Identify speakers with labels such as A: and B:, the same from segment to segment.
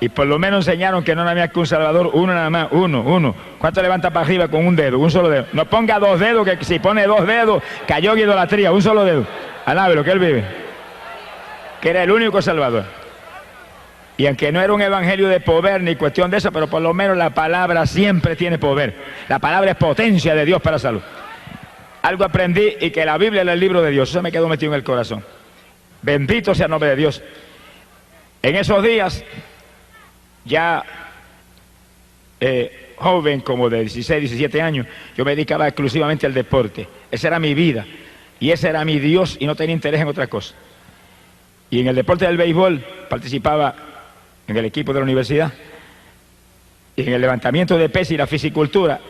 A: Y por lo menos enseñaron que no nada más que un Salvador, uno nada más, uno. ¿Cuánto levanta para arriba con un dedo? Un solo dedo. No ponga dos dedos, que si pone dos dedos, cayó en idolatría, un solo dedo. Alábelo, que él vive. Que era el único Salvador. Y aunque no era un evangelio de poder ni cuestión de eso, pero por lo menos la palabra siempre tiene poder. La palabra es potencia de Dios para salud. Algo aprendí y que la Biblia era el libro de Dios. Eso me quedó metido en el corazón. Bendito sea el nombre de Dios. En esos días, ya joven, como de 16, 17 años, yo me dedicaba exclusivamente al deporte. Esa era mi vida. Y ese era mi Dios y no tenía interés en otra cosa. Y en el deporte del béisbol participaba en el equipo de la universidad. Y en el levantamiento de pesas y la fisicultura,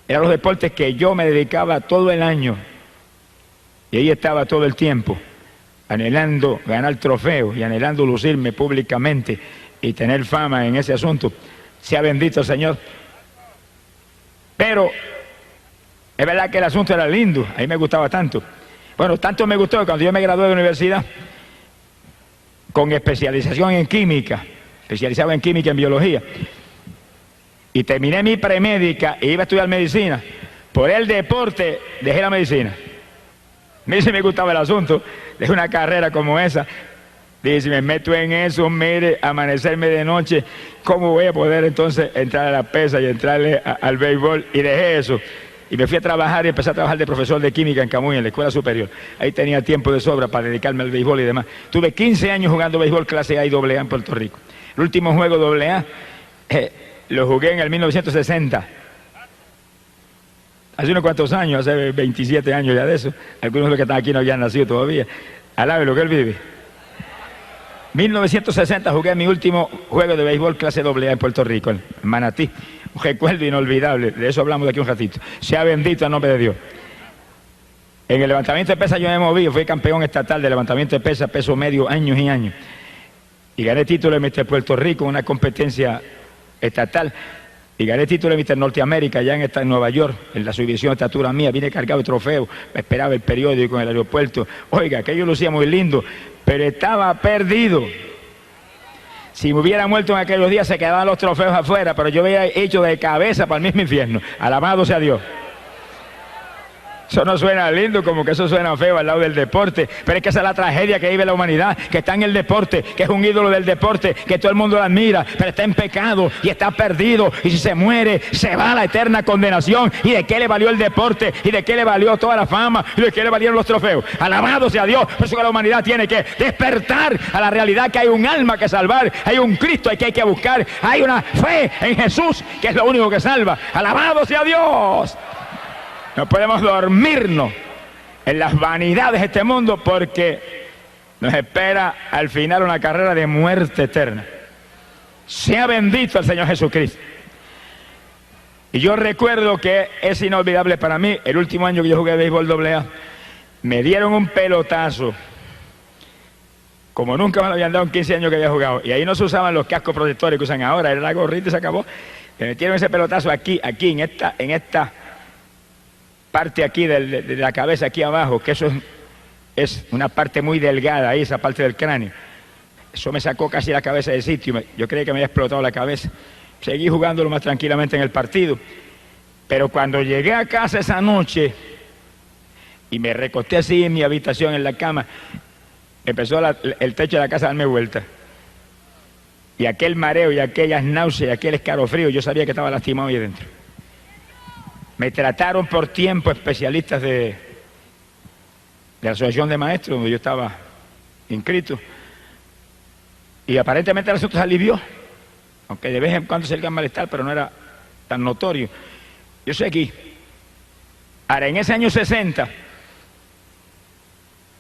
A: eran los deportes que yo me dedicaba todo el año. Y ahí estaba todo el tiempo, anhelando ganar trofeos y anhelando lucirme públicamente y tener fama en ese asunto. Sea bendito el Señor. Pero es verdad que el asunto era lindo, a mí me gustaba tanto. Bueno, tanto me gustó que cuando yo me gradué de la universidad, con especialización en química, especializado en química y en biología, y terminé mi premédica e iba a estudiar medicina, por el deporte dejé la medicina. A mí sí me gustaba el asunto, dejé una carrera como esa. Dije, si me meto en eso, mire, amanecerme de noche, ¿cómo voy a poder entonces entrar a la pesa y entrarle al béisbol? Y dejé eso. Y me fui a trabajar y empecé a trabajar de profesor de química en Camuy, en la escuela superior. Ahí tenía tiempo de sobra para dedicarme al béisbol y demás. Tuve 15 años jugando béisbol clase A y AA en Puerto Rico. El último juego AA lo jugué en el 1960. Hace unos cuantos años, hace 27 años ya de eso. Algunos de los que están aquí no habían nacido todavía. Alabe lo que él vive. 1960 jugué mi último juego de béisbol clase AA en Puerto Rico, en Manatí. Un recuerdo inolvidable, de eso hablamos de aquí un ratito. Sea bendito el nombre de Dios. En el levantamiento de pesas yo me moví, fui campeón estatal de levantamiento de pesas, peso medio, años y años. Y gané título de Mister Puerto Rico en una competencia estatal. Y gané título de Mister Norteamérica allá en Nueva York, en la subdivisión de estatura mía. Vine cargado de trofeos, me esperaba el periódico en el aeropuerto. Oiga, aquello lucía muy lindo, pero estaba perdido. Si me hubiera muerto en aquellos días se quedaban los trofeos afuera, pero yo había hecho de cabeza para el mismo infierno. Alabado sea Dios. Eso no suena lindo, como que eso suena feo al lado del deporte, pero es que esa es la tragedia que vive la humanidad, que está en el deporte, que es un ídolo del deporte, que todo el mundo lo admira, pero está en pecado y está perdido, y si se muere, se va a la eterna condenación. ¿Y de qué le valió el deporte? ¿Y de qué le valió toda la fama? ¿Y de qué le valieron los trofeos? Alabado sea Dios. Por eso que la humanidad tiene que despertar a la realidad que hay un alma que salvar, hay un Cristo que hay que buscar, hay una fe en Jesús, que es lo único que salva. Alabado sea Dios. No podemos dormirnos en las vanidades de este mundo porque nos espera al final una carrera de muerte eterna. Sea bendito el Señor Jesucristo. Y yo recuerdo que es inolvidable para mí, el último año que yo jugué béisbol AA, me dieron un pelotazo, como nunca me lo habían dado en 15 años que había jugado. Y ahí no se usaban los cascos protectores que usan ahora, era la gorrita y se acabó. Me metieron ese pelotazo aquí, en esta parte aquí de la cabeza, aquí abajo, que eso es una parte muy delgada ahí, esa parte del cráneo. Eso me sacó casi la cabeza del sitio, yo creí que me había explotado la cabeza. Seguí jugándolo más tranquilamente en el partido, pero cuando llegué a casa esa noche y me recosté así en mi habitación, en la cama, empezó el techo de la casa a darme vuelta. Y aquel mareo y aquellas náuseas y aquel escalofrío, yo sabía que estaba lastimado ahí dentro. Me trataron por tiempo especialistas de la Asociación de Maestros, donde yo estaba inscrito. Y aparentemente el asunto se alivió, aunque de vez en cuando se el malestar, pero no era tan notorio. Yo soy aquí. Ahora, en ese año 60,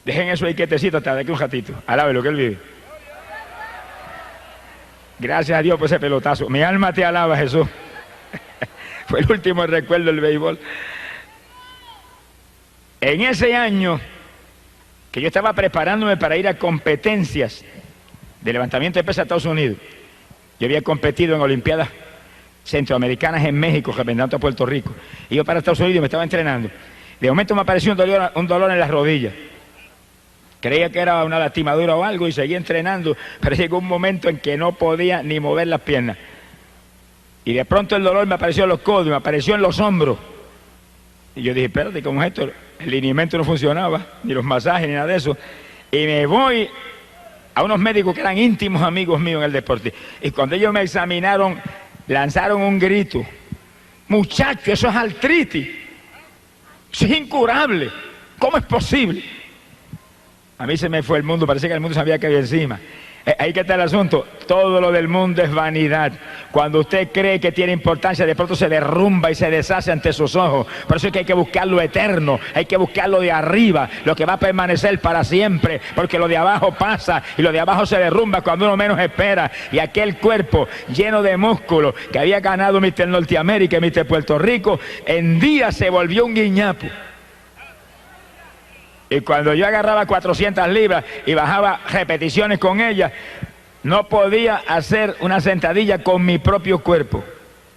A: dejen eso ahí quietecito hasta de aquí un ratito. Alabe lo que él vive. Gracias a Dios por ese pelotazo. Mi alma te alaba, Jesús. Fue el último recuerdo del béisbol. En ese año que yo estaba preparándome para ir a competencias de levantamiento de pesas a Estados Unidos, yo había competido en Olimpiadas Centroamericanas en México, representando a Puerto Rico. Iba para Estados Unidos y me estaba entrenando. De momento me apareció un dolor en las rodillas. Creía que era una lastimadura o algo y seguía entrenando, pero llegó un momento en que no podía ni mover las piernas. Y de pronto el dolor me apareció en los codos, me apareció en los hombros. Y yo dije, espérate, ¿cómo es esto? El lineamiento no funcionaba, ni los masajes, ni nada de eso. Y me voy a unos médicos que eran íntimos amigos míos en el deporte. Y cuando ellos me examinaron, lanzaron un grito. Muchacho, eso es artritis. Eso es incurable. ¿Cómo es posible? A mí se me fue el mundo, parecía que el mundo se había caído encima. Ahí que está el asunto, todo lo del mundo es vanidad. Cuando usted cree que tiene importancia, de pronto se derrumba y se deshace ante sus ojos. Por eso es que hay que buscar lo eterno, hay que buscar lo de arriba, lo que va a permanecer para siempre, porque lo de abajo pasa y lo de abajo se derrumba cuando uno menos espera. Y aquel cuerpo lleno de músculo que había ganado Mr. Norteamérica y Mr. Puerto Rico, en día se volvió un guiñapo. Y cuando yo agarraba 400 libras y bajaba repeticiones con ellas, no podía hacer una sentadilla con mi propio cuerpo.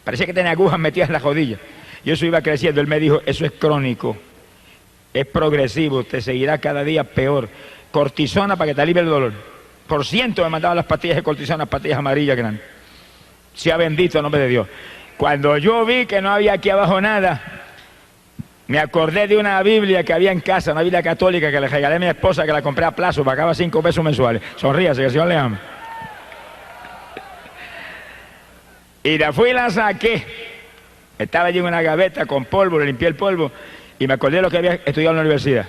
A: Parecía que tenía agujas metidas en la rodilla. Y eso iba creciendo. Él me dijo, eso es crónico, es progresivo, te seguirá cada día peor. Cortisona para que te alivie el dolor. Por ciento me mandaban las pastillas de cortisona, pastillas amarillas grandes. Sea bendito el nombre de Dios. Cuando yo vi que no había aquí abajo nada, me acordé de una Biblia que había en casa, una Biblia católica que le regalé a mi esposa, que la compré a plazo, pagaba 5 pesos mensuales. Sonríase, que el Señor le ama. Y la fui y la saqué. Estaba allí en una gaveta con polvo, le limpié el polvo y me acordé de lo que había estudiado en la universidad.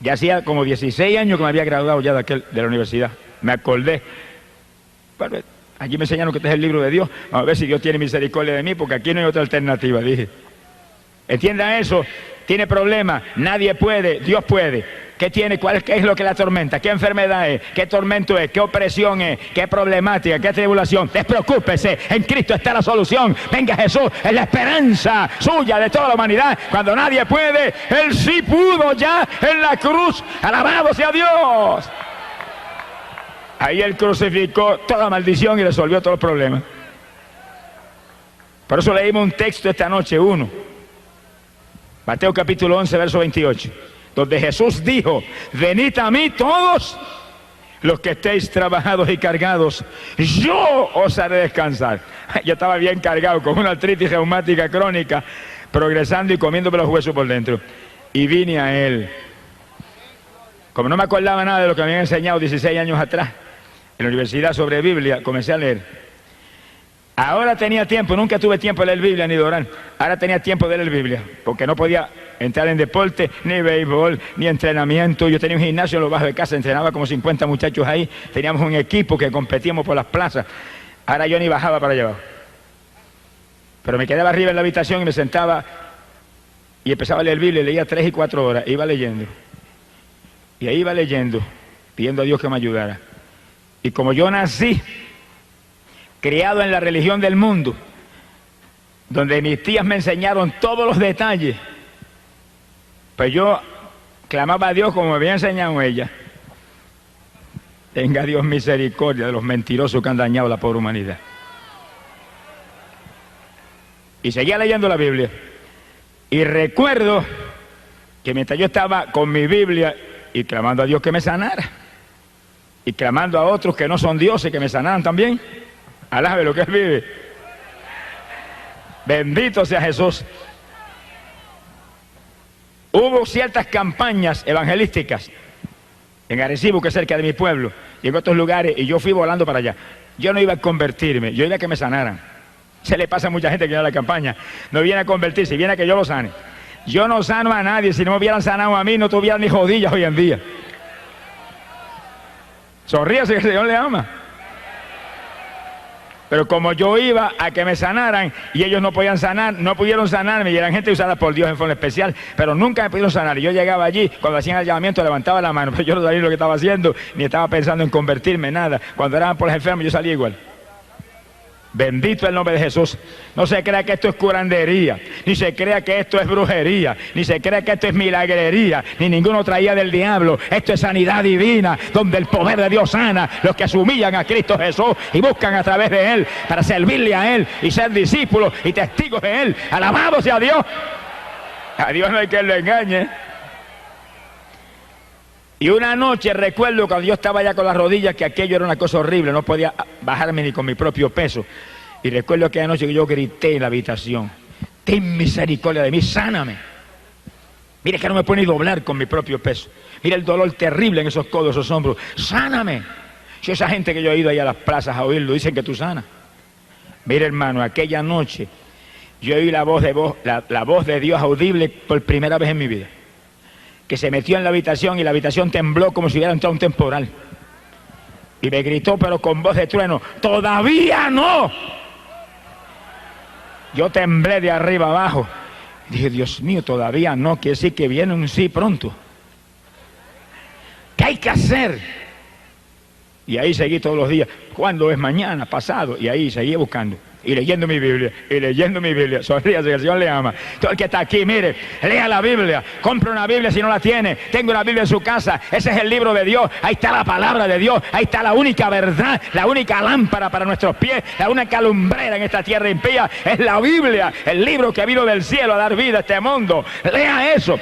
A: Ya hacía como 16 años que me había graduado ya de la universidad. Me acordé. Bueno, aquí me enseñaron que este es el libro de Dios. Vamos a ver si Dios tiene misericordia de mí, porque aquí no hay otra alternativa, dije. Entienda eso, tiene problemas, nadie puede, Dios puede. ¿Qué tiene? ¿Qué es lo que la atormenta? ¿Qué enfermedad es? ¿Qué tormento es? ¿Qué opresión es? ¿Qué problemática? ¿Qué tribulación? Despreocúpese, en Cristo está la solución. Venga Jesús, es la esperanza suya de toda la humanidad. Cuando nadie puede, Él sí pudo ya en la cruz. Alabado sea Dios. Ahí Él crucificó toda maldición y resolvió todos los problemas. Por eso leímos un texto esta noche, Mateo capítulo 11, verso 28, donde Jesús dijo, venid a mí todos los que estéis trabajados y cargados, yo os haré descansar. Yo estaba bien cargado con una artritis reumática crónica, progresando y comiéndome los huesos por dentro. Y vine a Él. Como no me acordaba nada de lo que me habían enseñado 16 años atrás en la universidad sobre Biblia, comencé a leer. Ahora tenía tiempo, nunca tuve tiempo de leer Biblia ni de orar. Ahora tenía tiempo de leer Biblia, porque no podía entrar en deporte, ni béisbol, ni entrenamiento. Yo tenía un gimnasio en los bajos de casa, entrenaba como 50 muchachos ahí. Teníamos un equipo que competíamos por las plazas. Ahora yo ni bajaba para allá abajo. Pero me quedaba arriba en la habitación y me sentaba y empezaba a leer Biblia, y leía 3 y 4 horas, iba leyendo. Y ahí iba leyendo, pidiendo a Dios que me ayudara. Y como yo nací criado en la religión del mundo, donde mis tías me enseñaron todos los detalles, pues yo clamaba a Dios como me había enseñado ella. Tenga Dios misericordia de los mentirosos que han dañado la pobre humanidad. Y seguía leyendo la Biblia. Y recuerdo que mientras yo estaba con mi Biblia y clamando a Dios que me sanara, y clamando a otros que no son dioses que me sanaran también, alabe lo que Él vive. Bendito sea Jesús. Hubo ciertas campañas evangelísticas en Arecibo, que es cerca de mi pueblo, y en otros lugares, y yo fui volando para allá. Yo no iba a convertirme, yo iba a que me sanaran. Se le pasa a mucha gente que viene a la campaña, no viene a convertirse, viene a que yo lo sane. Yo no sano a nadie. Si no me hubieran sanado a mí, no tuviera ni rodillas hoy en día. Sonríase, que el Señor le ama. Pero como yo iba a que me sanaran y ellos no podían sanar, no pudieron sanarme, y eran gente usada por Dios en forma especial, pero nunca me pudieron sanar. Y yo llegaba allí, cuando hacían el llamamiento, levantaba la mano, pero yo no sabía lo que estaba haciendo, ni estaba pensando en convertirme, nada. Cuando eran por los enfermos, yo salía igual. Bendito el nombre de Jesús. No se crea que esto es curandería, ni se crea que esto es brujería, ni se crea que esto es milagrería, ni ninguno traía del diablo. Esto es sanidad divina, donde el poder de Dios sana los que se humillan a Cristo Jesús y buscan a través de Él para servirle a Él y ser discípulos y testigos de Él. Alabado sea Dios. A Dios no hay que lo engañe. Y una noche recuerdo cuando yo estaba allá con las rodillas que aquello era una cosa horrible, no podía bajarme ni con mi propio peso. Y recuerdo aquella noche que yo grité en la habitación: ten misericordia de mí, sáname. Mira que no me puedo ni doblar con mi propio peso. Mira el dolor terrible en esos codos, esos hombros. Sáname. Si esa gente que yo he ido ahí a las plazas a oírlo, dicen que tú sanas. Mira, hermano, aquella noche yo oí la voz de Dios audible por primera vez en mi vida, que se metió en la habitación y la habitación tembló como si hubiera entrado un temporal. Y me gritó, pero con voz de trueno: ¡todavía no! Yo temblé de arriba abajo. Dije: Dios mío, todavía no, quiere decir que viene un sí pronto. ¿Qué hay que hacer? Y ahí seguí todos los días. ¿Cuándo es? Mañana, pasado. Y ahí seguí buscando. Y leyendo mi Biblia, y leyendo mi Biblia. Sonríase, que el Señor le ama. Todo el que está aquí, mire, lea la Biblia. Compre una Biblia si no la tiene. Tenga una Biblia en su casa. Ese es el libro de Dios. Ahí está la palabra de Dios. Ahí está la única verdad, la única lámpara para nuestros pies, la única lumbrera en esta tierra impía. Es la Biblia, el libro que vino del cielo a dar vida a este mundo. Lea eso.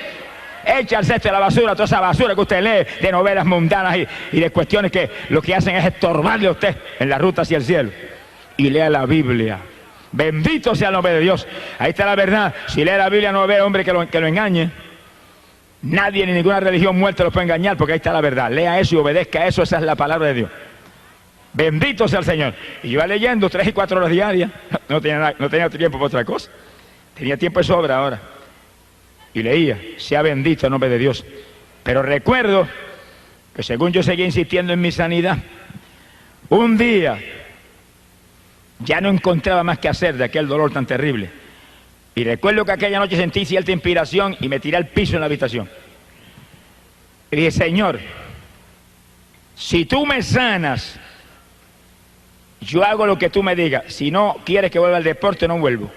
A: Echa al cesto de la basura toda esa basura que usted lee de novelas mundanas y de cuestiones que lo que hacen es estorbarle a usted en la ruta hacia el cielo. Y lea la Biblia. Bendito sea el nombre de Dios. Ahí está la verdad. Si lee la Biblia no ve hombre que lo engañe. Nadie ni ninguna religión muerta lo puede engañar, porque ahí está la verdad. Lea eso y obedezca eso. Esa es la palabra de Dios. Bendito sea el Señor. Y yo iba leyendo 3 y 4 horas diarias. No tenía tiempo para otra cosa. Tenía tiempo de sobra ahora. Y leía: sea bendito el nombre de Dios. Pero recuerdo que según yo seguía insistiendo en mi sanidad, un día ya no encontraba más que hacer de aquel dolor tan terrible. Y recuerdo que aquella noche sentí cierta inspiración y me tiré al piso en la habitación. Y dije: Señor, si tú me sanas, yo hago lo que tú me digas. Si no quieres que vuelva al deporte, no vuelvo.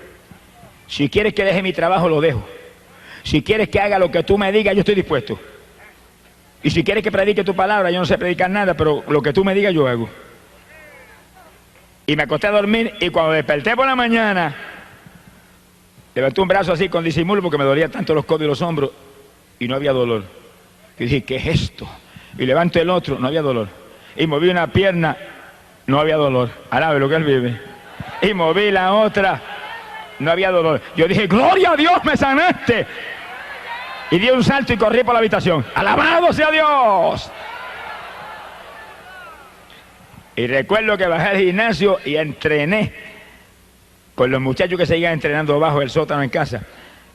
A: Si quieres que deje mi trabajo, lo dejo. Si quieres que haga lo que tú me digas, yo estoy dispuesto. Y si quieres que predique tu palabra, yo no sé predicar nada, pero lo que tú me digas, yo hago. Y me acosté a dormir, y cuando desperté por la mañana, levanté un brazo así con disimulo porque me dolían tanto los codos y los hombros, y no había dolor. Y dije: ¿qué es esto? Y levanto el otro, no había dolor. Y moví una pierna, no había dolor. Alabe lo que Él vive. Y moví la otra, no había dolor. Yo dije: ¡gloria a Dios, me sanaste! Y di un salto y corrí por la habitación. ¡Alabado sea Dios! Y recuerdo que bajé al gimnasio y entrené con los muchachos que seguían entrenando bajo el sótano en casa.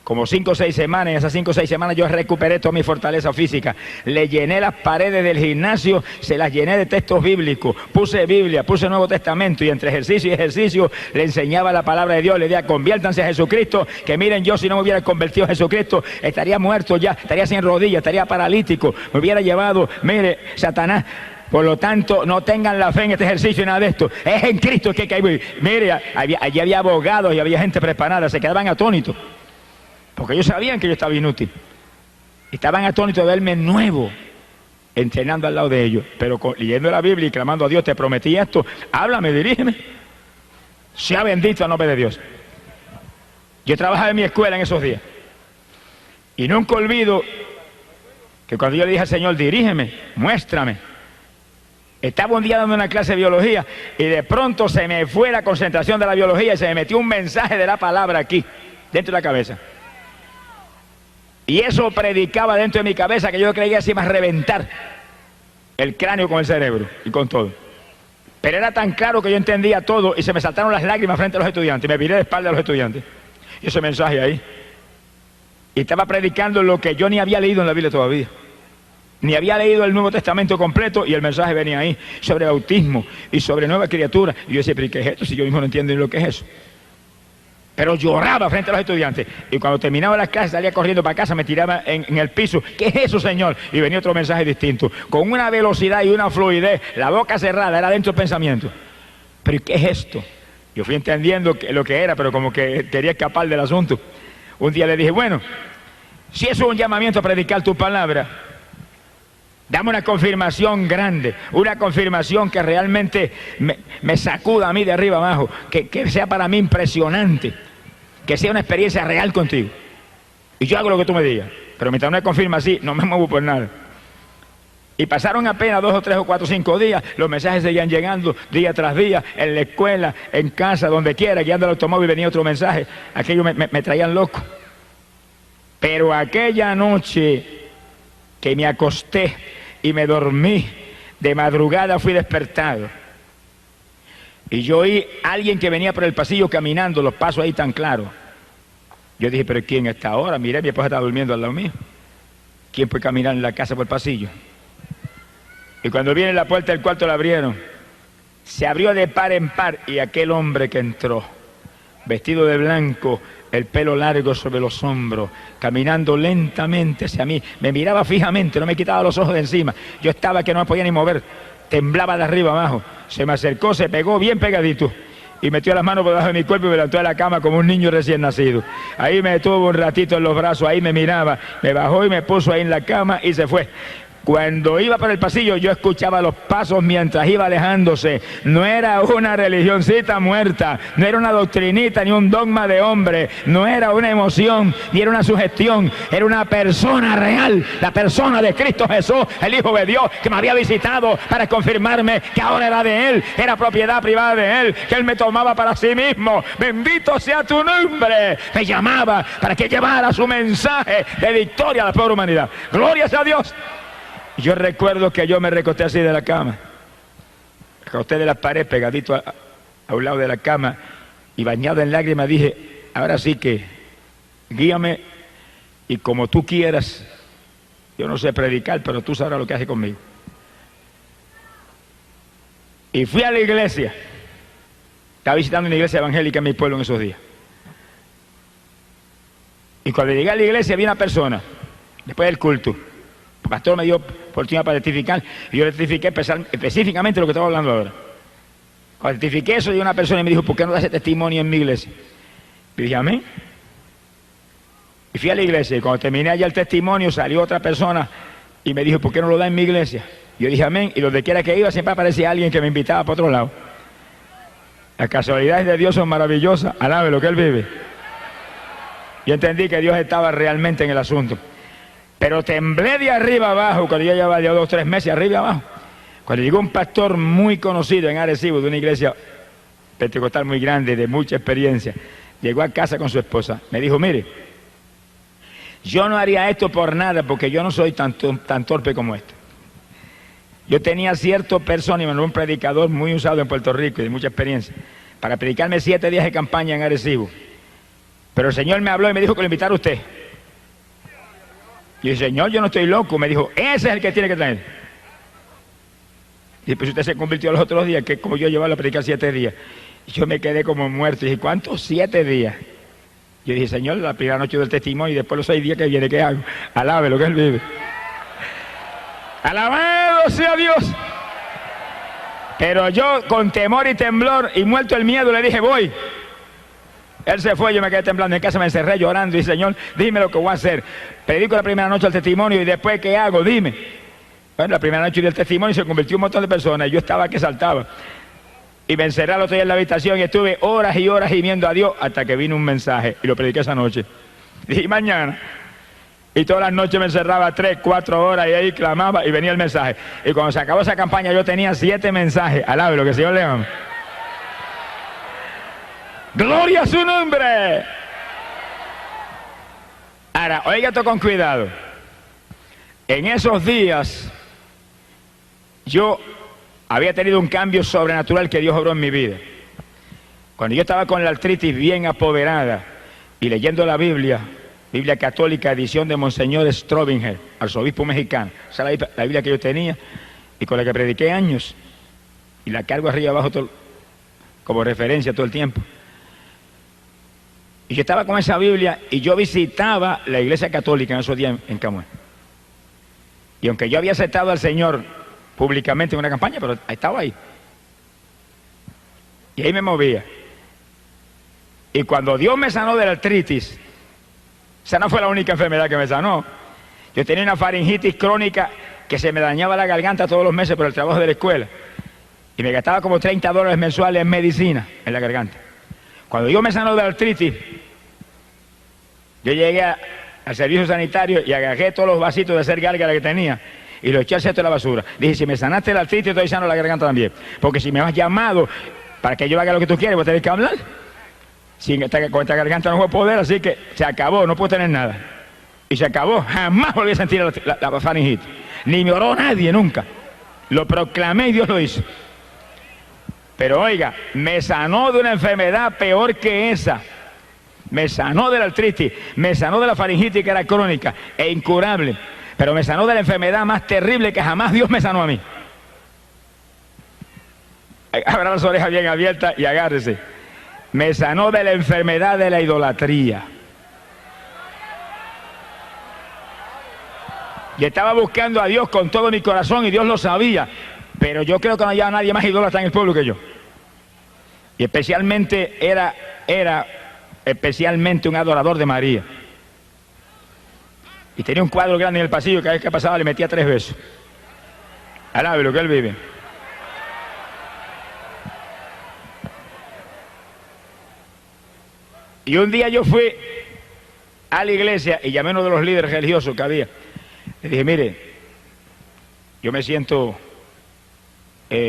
A: Como 5 o 6 semanas, en esas 5 o 6 semanas yo recuperé toda mi fortaleza física. Le llené las paredes del gimnasio, se las llené de textos bíblicos. Puse Biblia, puse Nuevo Testamento, y entre ejercicio y ejercicio le enseñaba la palabra de Dios. Le decía: conviértanse a Jesucristo, que miren, yo si no me hubiera convertido a Jesucristo, estaría muerto ya, estaría sin rodillas, estaría paralítico, me hubiera llevado, mire, Satanás. Por lo tanto, no tengan la fe en este ejercicio y nada de esto. Es en Cristo que hay que vivir. Mire, allí había abogados y había gente preparada, se quedaban atónitos. Porque ellos sabían que yo estaba inútil. Estaban atónitos de verme nuevo, entrenando al lado de ellos. Pero leyendo la Biblia y clamando a Dios: te prometí esto, háblame, dirígeme. Sea bendito el nombre de Dios. Yo trabajaba en mi escuela en esos días. Y nunca olvido que cuando yo le dije al Señor: dirígeme, muéstrame. Estaba un día dando una clase de biología y de pronto se me fue la concentración de la biología y se me metió un mensaje de la palabra aquí, dentro de la cabeza. Y eso predicaba dentro de mi cabeza, que yo creía así más reventar el cráneo con el cerebro y con todo. Pero era tan claro que yo entendía todo y se me saltaron las lágrimas frente a los estudiantes. Me viré de espalda a los estudiantes. Y ese mensaje ahí. Y estaba predicando lo que yo ni había leído en la Biblia todavía. Ni había leído el Nuevo Testamento completo, y el mensaje venía ahí sobre bautismo y sobre nueva criatura. Y yo decía: ¿pero qué es esto? Si yo mismo no entiendo ni lo que es eso. Pero lloraba frente a los estudiantes. Y cuando terminaba las clases salía corriendo para casa, me tiraba en el piso. ¿Qué es eso, Señor? Y venía otro mensaje distinto. Con una velocidad y una fluidez, la boca cerrada, era dentro del pensamiento. ¿Pero qué es esto? Yo fui entendiendo lo que era, pero como que quería escapar del asunto. Un día le dije: bueno, si eso es un llamamiento a predicar tu palabra, dame una confirmación grande, una confirmación que realmente me sacuda a mí de arriba abajo, que sea para mí impresionante, que sea una experiencia real contigo. Y yo hago lo que tú me digas, pero mientras no me confirma así, no me muevo por nada. Y pasaron apenas 2 o 3 o 4 o 5 días, los mensajes seguían llegando día tras día, en la escuela, en casa, donde quiera, guiando el automóvil venía otro mensaje. Aquello me traían loco. Pero aquella noche que me acosté y me dormí, de madrugada fui despertado. Y yo oí a alguien que venía por el pasillo caminando, los pasos ahí tan claros. Yo dije, pero ¿quién está ahora? Miré, mi esposa estaba durmiendo al lado mío. ¿Quién puede caminar en la casa por el pasillo? Y cuando viene la puerta del cuarto la abrieron. Se abrió de par en par y aquel hombre que entró, vestido de blanco, el pelo largo sobre los hombros, caminando lentamente hacia mí, me miraba fijamente, no me quitaba los ojos de encima. Yo estaba que no me podía ni mover, temblaba de arriba abajo. Se me acercó, se pegó bien pegadito y metió las manos por debajo de mi cuerpo y me levantó de la cama como un niño recién nacido. Ahí me tuvo un ratito en los brazos, ahí me miraba, me bajó y me puso ahí en la cama y se fue. Cuando iba por el pasillo yo escuchaba los pasos mientras iba alejándose. No era una religioncita muerta, no era una doctrinita ni un dogma de hombre, no era una emoción ni era una sugestión, era una persona real, la persona de Cristo Jesús, el Hijo de Dios, que me había visitado para confirmarme que ahora era de Él, era propiedad privada de Él, que Él me tomaba para sí mismo. Bendito sea tu nombre. Me llamaba para que llevara su mensaje de victoria a la pobre humanidad. Gloria sea a Dios. Yo recuerdo que yo me recosté así de la cama, recosté de la pared pegadito a un lado de la cama y bañado en lágrimas dije, ahora sí que guíame y como tú quieras, yo no sé predicar, pero tú sabrás lo que haces conmigo. Y fui a la iglesia, estaba visitando una iglesia evangélica en mi pueblo en esos días. Y cuando llegué a la iglesia vi una persona, después del culto, el pastor me dio oportunidad para testificar y yo le testifiqué específicamente lo que estaba hablando ahora. Cuando testifiqué eso, llegó una persona y me dijo, ¿por qué no das ese testimonio en mi iglesia? Y dije, amén. Y fui a la iglesia y cuando terminé allá el testimonio salió otra persona y me dijo, ¿por qué no lo da en mi iglesia? Yo dije, amén. Y donde quiera que iba siempre aparecía alguien que me invitaba para otro lado. Las casualidades de Dios son maravillosas. Alabe lo que Él vive. Yo entendí que Dios estaba realmente en el asunto. Pero temblé de arriba abajo, cuando yo llevaba 2 o 3 meses arriba abajo. Cuando llegó un pastor muy conocido en Arecibo, de una iglesia pentecostal muy grande, de mucha experiencia, llegó a casa con su esposa. Me dijo, mire, yo no haría esto por nada, porque yo no soy tan torpe como este. Yo tenía cierto persona, y me un predicador muy usado en Puerto Rico y de mucha experiencia, para predicarme 7 días de campaña en Arecibo. Pero el Señor me habló y me dijo que lo invitara a usted. Y el Señor, yo no estoy loco. Me dijo, ese es el que tiene que traer. Y pues usted se convirtió los otros días, que como yo llevaba a predicar 7 días. Y yo me quedé como muerto. Y dije, ¿cuántos 7 días? Yo dije, Señor, la primera noche del testimonio y después los 6 días que viene, ¿qué hago? Alabe lo que Él vive. Alabado sea Dios. Pero yo con temor y temblor y muerto el miedo le dije, voy. Él se fue, yo me quedé temblando en casa, me encerré llorando y Señor, dime lo que voy a hacer. Predico la primera noche el testimonio y después, ¿qué hago? Dime. Bueno, la primera noche del testimonio se convirtió un montón de personas y yo estaba que saltaba. Y me encerré al otro día en la habitación y estuve horas y horas gimiendo a Dios hasta que vino un mensaje y lo prediqué esa noche. Y mañana. Y todas las noches me encerraba 3, 4 horas y ahí clamaba y venía el mensaje. Y cuando se acabó esa campaña yo tenía 7 mensajes. Alabe lo que el Señor le ama. ¡Gloria a su nombre! Ahora, oiga esto con cuidado. En esos días, yo había tenido un cambio sobrenatural que Dios obró en mi vida. Cuando yo estaba con la artritis bien apoderada y leyendo la Biblia, Biblia católica, edición de Monseñor Strobinger, arzobispo mexicano. Esa es la Biblia que yo tenía y con la que prediqué años. Y la cargo arriba y abajo como referencia todo el tiempo. Y yo estaba con esa Biblia y yo visitaba la iglesia católica en esos días en Camuy. Y aunque yo había aceptado al Señor públicamente en una campaña, pero estaba ahí. Y ahí me movía. Y cuando Dios me sanó de la artritis, esa no fue la única enfermedad que me sanó. Yo tenía una faringitis crónica que se me dañaba la garganta todos los meses por el trabajo de la escuela. Y me gastaba como $30 mensuales en medicina en la garganta. Cuando Dios me sanó de la artritis, yo llegué al servicio sanitario y agarré todos los vasitos de hacer gárgara que tenía y lo eché al cesto de la basura. Dije, si me sanaste la artritis, estoy sano la garganta también. Porque si me has llamado para que yo haga lo que tú quieres, voy a tener que hablar. Con esta garganta no voy a poder, así que se acabó, no puedo tener nada. Y se acabó, jamás volví a sentir la faringitis. Ni me oró nadie nunca. Lo proclamé y Dios lo hizo. Pero oiga, me sanó de una enfermedad peor que esa. Me sanó de la artritis, me sanó de la faringitis que era crónica e incurable. Pero me sanó de la enfermedad más terrible que jamás Dios me sanó a mí. Abra las orejas bien abiertas y agárrese. Me sanó de la enfermedad de la idolatría. Y estaba buscando a Dios con todo mi corazón y Dios lo sabía. Pero yo creo que no había nadie más idólatra en el pueblo que yo. Y especialmente era especialmente un adorador de María. Y tenía un cuadro grande en el pasillo, cada vez que pasaba le metía 3 besos. Alabe lo que él vive. Y un día yo fui a la iglesia y llamé a uno de los líderes religiosos que había. Le dije, mire, yo me siento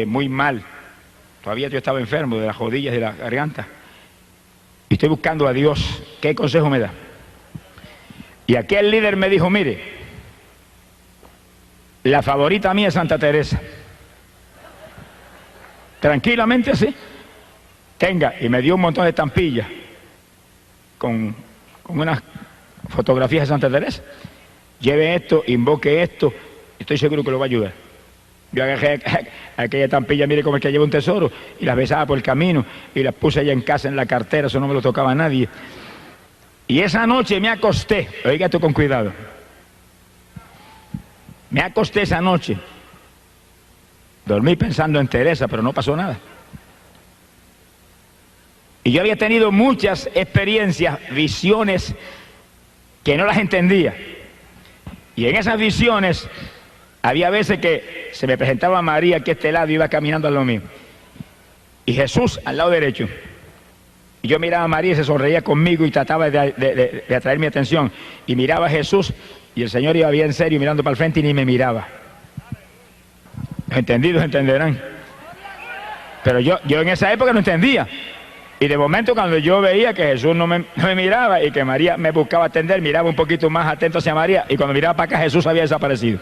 A: muy mal. Todavía yo estaba enfermo de las rodillas y de la garganta. Y estoy buscando a Dios. ¿Qué consejo me da? Y aquel líder me dijo, mire, la favorita mía es Santa Teresa. Tranquilamente así. Tenga, y me dio un montón de estampillas con unas fotografías de Santa Teresa. Lleve esto, invoque esto, estoy seguro que lo va a ayudar. Yo agarré aquella estampilla, mire cómo es que lleva un tesoro, y las besaba por el camino, y las puse allá en casa en la cartera, eso no me lo tocaba a nadie. Y esa noche me acosté, oiga esto con cuidado, me acosté esa noche, dormí pensando en Teresa, pero no pasó nada. Y yo había tenido muchas experiencias, visiones, que no las entendía. Y en esas visiones, había veces que se me presentaba María aquí a este lado y iba caminando a lo mío. Y Jesús al lado derecho. Y yo miraba a María y se sonreía conmigo y trataba de atraer mi atención. Y miraba a Jesús y el Señor iba bien serio mirando para el frente y ni me miraba. Los entendidos entenderán. Pero yo en esa época no entendía. Y de momento cuando yo veía que Jesús no me miraba y que María me buscaba atender, miraba un poquito más atento hacia María y cuando miraba para acá Jesús había desaparecido.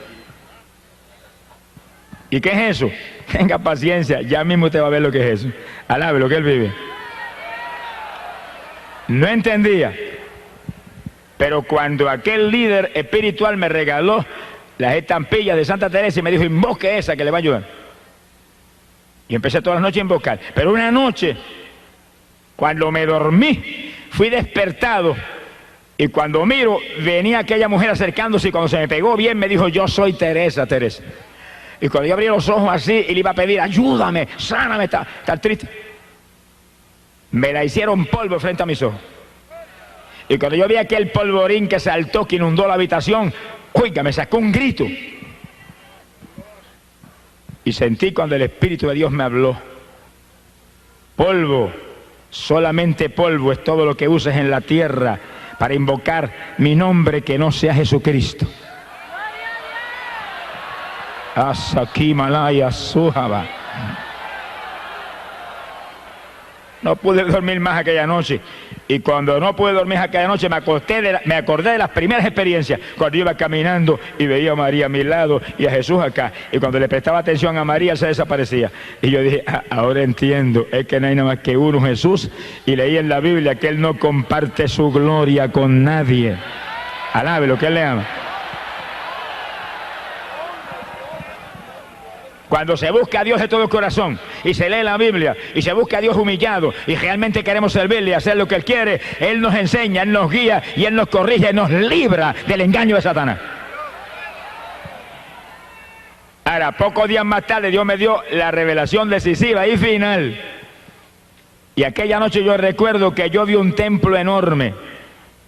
A: ¿Y qué es eso? Tenga paciencia, ya mismo usted va a ver lo que es eso. Alabe lo que él vive. No entendía. Pero cuando aquel líder espiritual me regaló las estampillas de Santa Teresa y me dijo, invoque esa que le va a ayudar. Y empecé todas las noches a invocar. Pero una noche, cuando me dormí, fui despertado y cuando miro, venía aquella mujer acercándose y cuando se me pegó bien me dijo, yo soy Teresa, Teresa. Y cuando yo abrí los ojos así y le iba a pedir, ayúdame, sáname, está triste. Me la hicieron polvo frente a mis ojos. Y cuando yo vi aquel polvorín que saltó, que inundó la habitación, oiga, me sacó un grito. Y sentí cuando el Espíritu de Dios me habló, polvo, solamente polvo es todo lo que uses en la tierra para invocar mi nombre que no sea Jesucristo. Asaki Malaya Sujaba. No pude dormir más aquella noche. Y cuando no pude dormir aquella noche, me acordé de las primeras experiencias. Cuando iba caminando y veía a María a mi lado y a Jesús acá. Y cuando le prestaba atención a María, se desaparecía. Y yo dije, ahora entiendo, es que no hay nada más que uno, Jesús. Y leí en la Biblia que Él no comparte su gloria con nadie. Alabe lo que Él le ama. Cuando se busca a Dios de todo el corazón y se lee la Biblia y se busca a Dios humillado y realmente queremos servirle y hacer lo que Él quiere, Él nos enseña, Él nos guía y Él nos corrige, nos libra del engaño de Satanás. Ahora, pocos días más tarde Dios me dio la revelación decisiva y final. Y aquella noche yo recuerdo que yo vi un templo enorme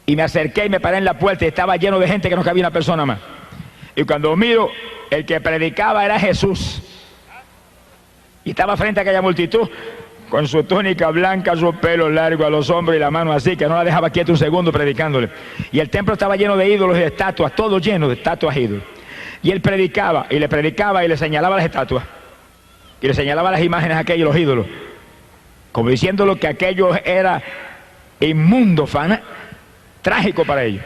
A: y me acerqué y me paré en la puerta y estaba lleno de gente que no cabía una persona más. Y cuando miro, el que predicaba era Jesús. Y estaba frente a aquella multitud, con su túnica blanca, su pelo largo a los hombros y la mano así, que no la dejaba quieta un segundo predicándole. Y el templo estaba lleno de ídolos y de estatuas, todo lleno de estatuas e ídolos. Y él predicaba y le señalaba las estatuas. Y le señalaba las imágenes aquellas, los ídolos. Como diciéndolo que aquello era inmundo, trágico para ellos.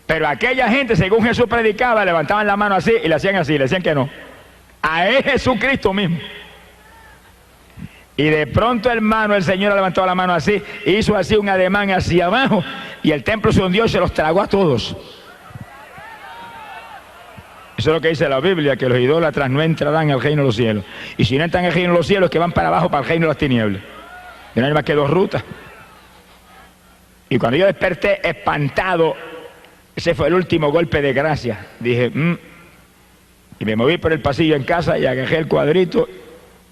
A: Pero aquella gente, según Jesús predicaba, levantaban la mano así y le hacían así, le decían que no. A él Jesucristo mismo. Y de pronto, hermano, el Señor levantó la mano así, hizo así un ademán hacia abajo, y el templo se hundió y se los tragó a todos. Eso es lo que dice la Biblia, que los idólatras no entrarán al reino de los cielos. Y si no entran al reino de los cielos, es que van para abajo, para el reino de las tinieblas. Y no hay más que dos rutas. Y cuando yo desperté espantado, ese fue el último golpe de gracia. Dije, Y me moví por el pasillo en casa y agarré el cuadrito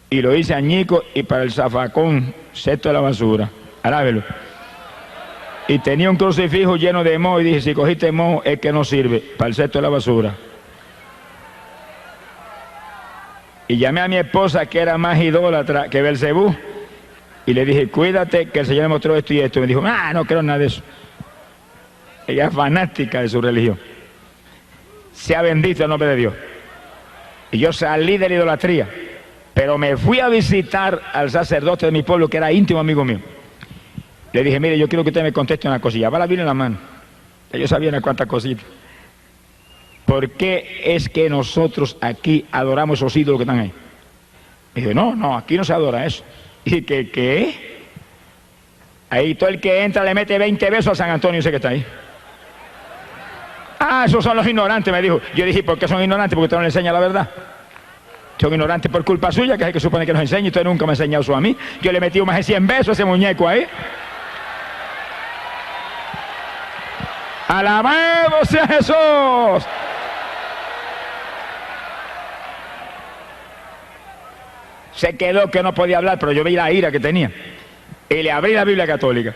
A: y lo hice añico y para el zafacón, cesto de la basura. Alábelo. Y tenía un crucifijo lleno de moho y dije, si cogiste moho es que no sirve, para el cesto de la basura. Y llamé a mi esposa, que era más idólatra que Belcebú, y le dije, cuídate que el Señor me mostró esto y esto. Y me dijo, no creo en nada de eso. Ella es fanática de su religión. Sea bendito el nombre de Dios. Y yo salí de la idolatría, pero me fui a visitar al sacerdote de mi pueblo, que era íntimo amigo mío. Le dije, mire, yo quiero que usted me conteste una cosilla. Va la Biblia en la mano. Yo sabía unas cuantas cositas. ¿Por qué es que nosotros aquí adoramos esos ídolos que están ahí? Me dijo, no, aquí no se adora eso. Y dije, ¿qué? Ahí todo el que entra le mete 20 besos a San Antonio, ese que está ahí. Esos son los ignorantes, me dijo. Yo dije, ¿por qué son ignorantes? Porque usted no le enseña la verdad. Son ignorantes por culpa suya, que es el que supone que nos enseña, y usted nunca me ha enseñado eso a mí. Yo le metí más de 100 besos a ese muñeco ahí. ¡Alabado sea Jesús! Se quedó que no podía hablar, pero yo vi la ira que tenía. Y le abrí la Biblia católica.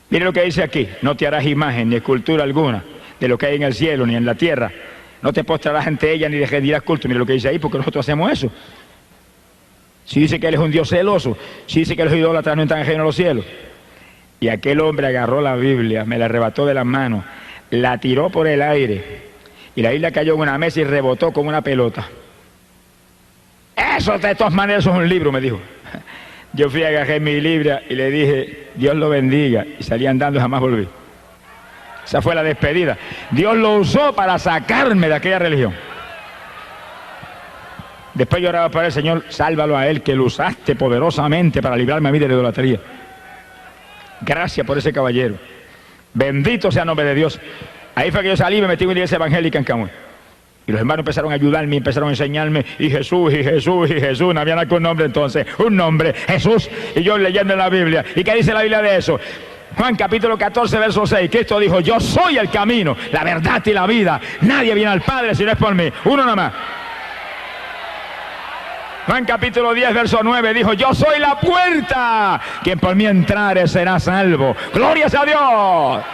A: Mire lo que dice aquí. No te harás imagen ni escultura alguna de lo que hay en el cielo ni en la tierra. No te postrarás ante ella ni le rendirás culto. Mire lo que dice ahí, porque nosotros hacemos eso. Si dice que él es un Dios celoso, si dice que los idólatras no están en el reino de los cielos. Y aquel hombre agarró la Biblia, me la arrebató de las manos, la tiró por el aire, y la Biblia cayó en una mesa y rebotó como una pelota. Eso de todas maneras es un libro, me dijo. Yo fui a agarrar mi Biblia y le dije, Dios lo bendiga, y salí andando y jamás volví. Esa fue la despedida. Dios lo usó para sacarme de aquella religión. Después yo oraba para el Señor, sálvalo a él, que lo usaste poderosamente para librarme a mí de la idolatría. Gracias por ese caballero. Bendito sea el nombre de Dios. Ahí fue que yo salí y me metí en una iglesia evangélica en Camuy. Y los hermanos empezaron a ayudarme, empezaron a enseñarme, y Jesús, y Jesús, y Jesús. No había nada con un nombre entonces, un nombre, Jesús. Y yo leyendo en la Biblia. ¿Y qué dice la Biblia de eso? Juan capítulo 14, verso 6. Cristo dijo, yo soy el camino, la verdad y la vida. Nadie viene al Padre si no es por mí. Uno nomás. Juan capítulo 10, verso 9 dijo, yo soy la puerta, quien por mí entrare será salvo. ¡Gloria a Dios!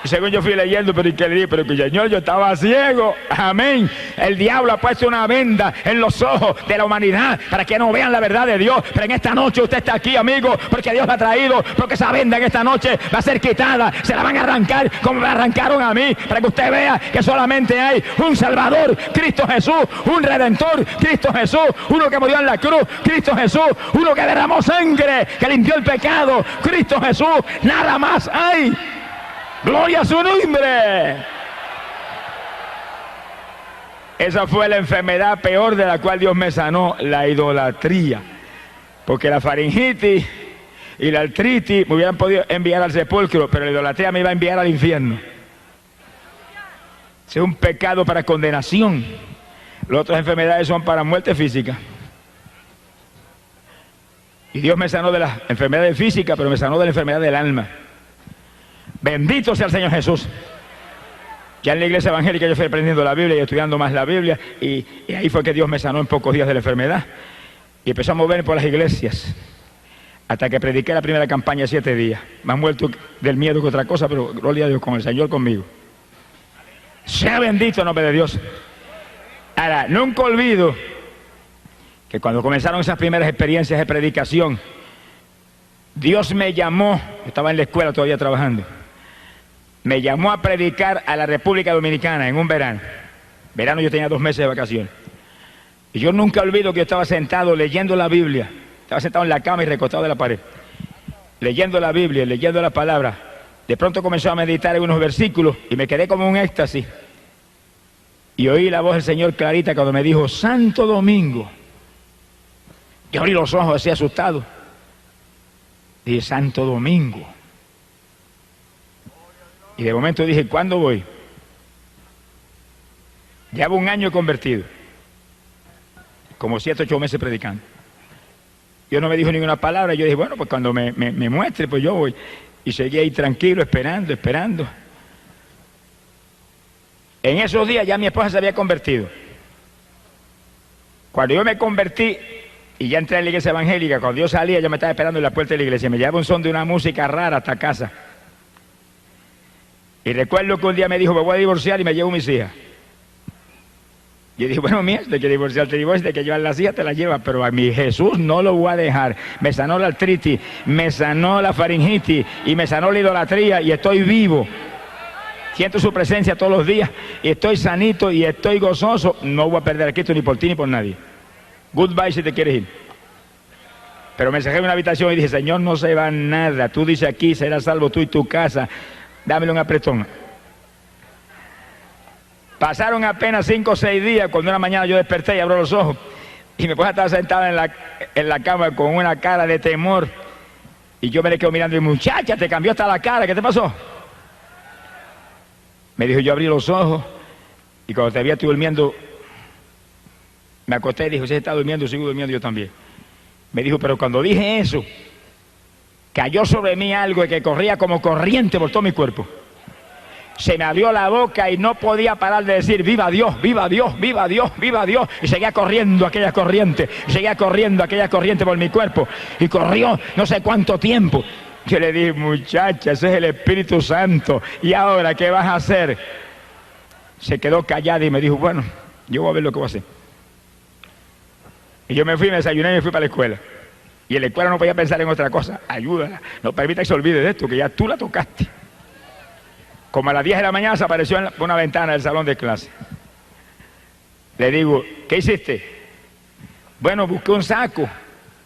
A: Y según yo fui leyendo, pero que le dije, pero que Señor, yo estaba ciego. Amén. El diablo ha puesto una venda en los ojos de la humanidad para que no vean la verdad de Dios. Pero en esta noche usted está aquí, amigo, porque Dios la ha traído, porque esa venda en esta noche va a ser quitada. Se la van a arrancar como me arrancaron a mí, para que usted vea que solamente hay un Salvador, Cristo Jesús, un Redentor, Cristo Jesús, uno que murió en la cruz, Cristo Jesús, uno que derramó sangre, que limpió el pecado, Cristo Jesús. Nada más hay. ¡Gloria a su nombre! Esa fue la enfermedad peor de la cual Dios me sanó, la idolatría. Porque la faringitis y la artritis me hubieran podido enviar al sepulcro, pero la idolatría me iba a enviar al infierno. Es un pecado para condenación. Las otras enfermedades son para muerte física. Y Dios me sanó de las enfermedades físicas, pero me sanó de la enfermedad del alma. Bendito sea el Señor Jesús. Ya en la iglesia evangélica yo fui aprendiendo la Biblia y estudiando más la Biblia, y ahí fue que Dios me sanó en pocos días de la enfermedad. Y empezó a moverme por las iglesias, hasta que prediqué la primera campaña 7 días. Más muerto del miedo que otra cosa, pero gloria a Dios, con el Señor conmigo. Sea bendito el nombre de Dios. Ahora, nunca olvido que cuando comenzaron esas primeras experiencias de predicación, Dios me llamó, estaba en la escuela todavía trabajando, me llamó a predicar a la República Dominicana en un verano. Verano yo tenía 2 meses de vacaciones. Y yo nunca olvido que yo estaba sentado leyendo la Biblia. Estaba sentado en la cama y recostado de la pared. Leyendo la Biblia, leyendo la palabra. De pronto comenzó a meditar en unos versículos y me quedé como un éxtasis. Y oí la voz del Señor clarita cuando me dijo, Santo Domingo. Yo abrí los ojos así asustado. Dije, Santo Domingo. Y de momento dije, ¿cuándo voy? Llevo 1 año convertido. Como 7, 8 meses predicando. Yo no me dijo ninguna palabra. Yo dije, bueno, pues cuando me muestre, pues yo voy. Y seguí ahí tranquilo, esperando. En esos días ya mi esposa se había convertido. Cuando yo me convertí y ya entré en la iglesia evangélica, cuando yo salía, yo me estaba esperando en la puerta de la iglesia. Me llevaba un son de una música rara hasta casa. Y recuerdo que un día me dijo, me voy a divorciar y me llevo mis hijas. Yo dije, bueno, mía, de que divorciarte, de que llevar las hijas te las llevas, pero a mi Jesús no lo voy a dejar. Me sanó la artritis, me sanó la faringitis y me sanó la idolatría y estoy vivo. Siento su presencia todos los días y estoy sanito y estoy gozoso. No voy a perder a Cristo ni por ti ni por nadie. Goodbye si te quieres ir. Pero me encerré en una habitación y dije, Señor, no se va nada. Tú dices aquí, serás salvo tú y tu casa. Dámelo un apretón. Pasaron apenas 5 o 6 días cuando una mañana yo desperté y abro los ojos y mi esposa estaba sentada en la cama con una cara de temor y yo me le quedo mirando y muchacha, te cambió hasta la cara, ¿qué te pasó? Me dijo, yo abrí los ojos y cuando te vi estoy durmiendo, me acosté y dijo, si está durmiendo, sigo durmiendo yo también. Me dijo, pero cuando dije eso, cayó sobre mí algo que corría como corriente por todo mi cuerpo. Se me abrió la boca y no podía parar de decir, viva Dios, viva Dios, viva Dios, viva Dios. Y seguía corriendo aquella corriente, por mi cuerpo. Y corrió no sé cuánto tiempo. Yo le dije, muchacha, ese es el Espíritu Santo. ¿Y ahora qué vas a hacer? Se quedó callada y me dijo, bueno, yo voy a ver lo que voy a hacer. Y yo me fui, me desayuné y me fui para la escuela. Y en la escuela no podía pensar en otra cosa. Ayúdala, no permita que se olvide de esto, que ya tú la tocaste. Como a las 10 de la mañana se apareció en una ventana del salón de clase. Le digo, ¿qué hiciste? Bueno, busqué un saco,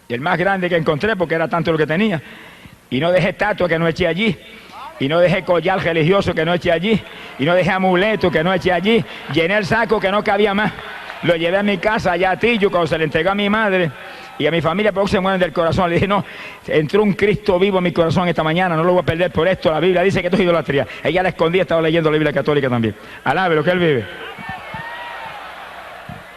A: el más grande que encontré porque era tanto lo que tenía. Y no dejé estatua que no eché allí. Y no dejé collar religioso que no eché allí. Y no dejé amuleto que no eché allí. Llené el saco que no cabía más. Lo llevé a mi casa, allá a Tillo, cuando se le entregó a mi madre y a mi familia, porque se mueren del corazón. Le dije, no, entró un Cristo vivo en mi corazón esta mañana, no lo voy a perder por esto. La Biblia dice que esto es idolatría. Ella la escondía, estaba leyendo la Biblia católica también. Alabe lo que él vive.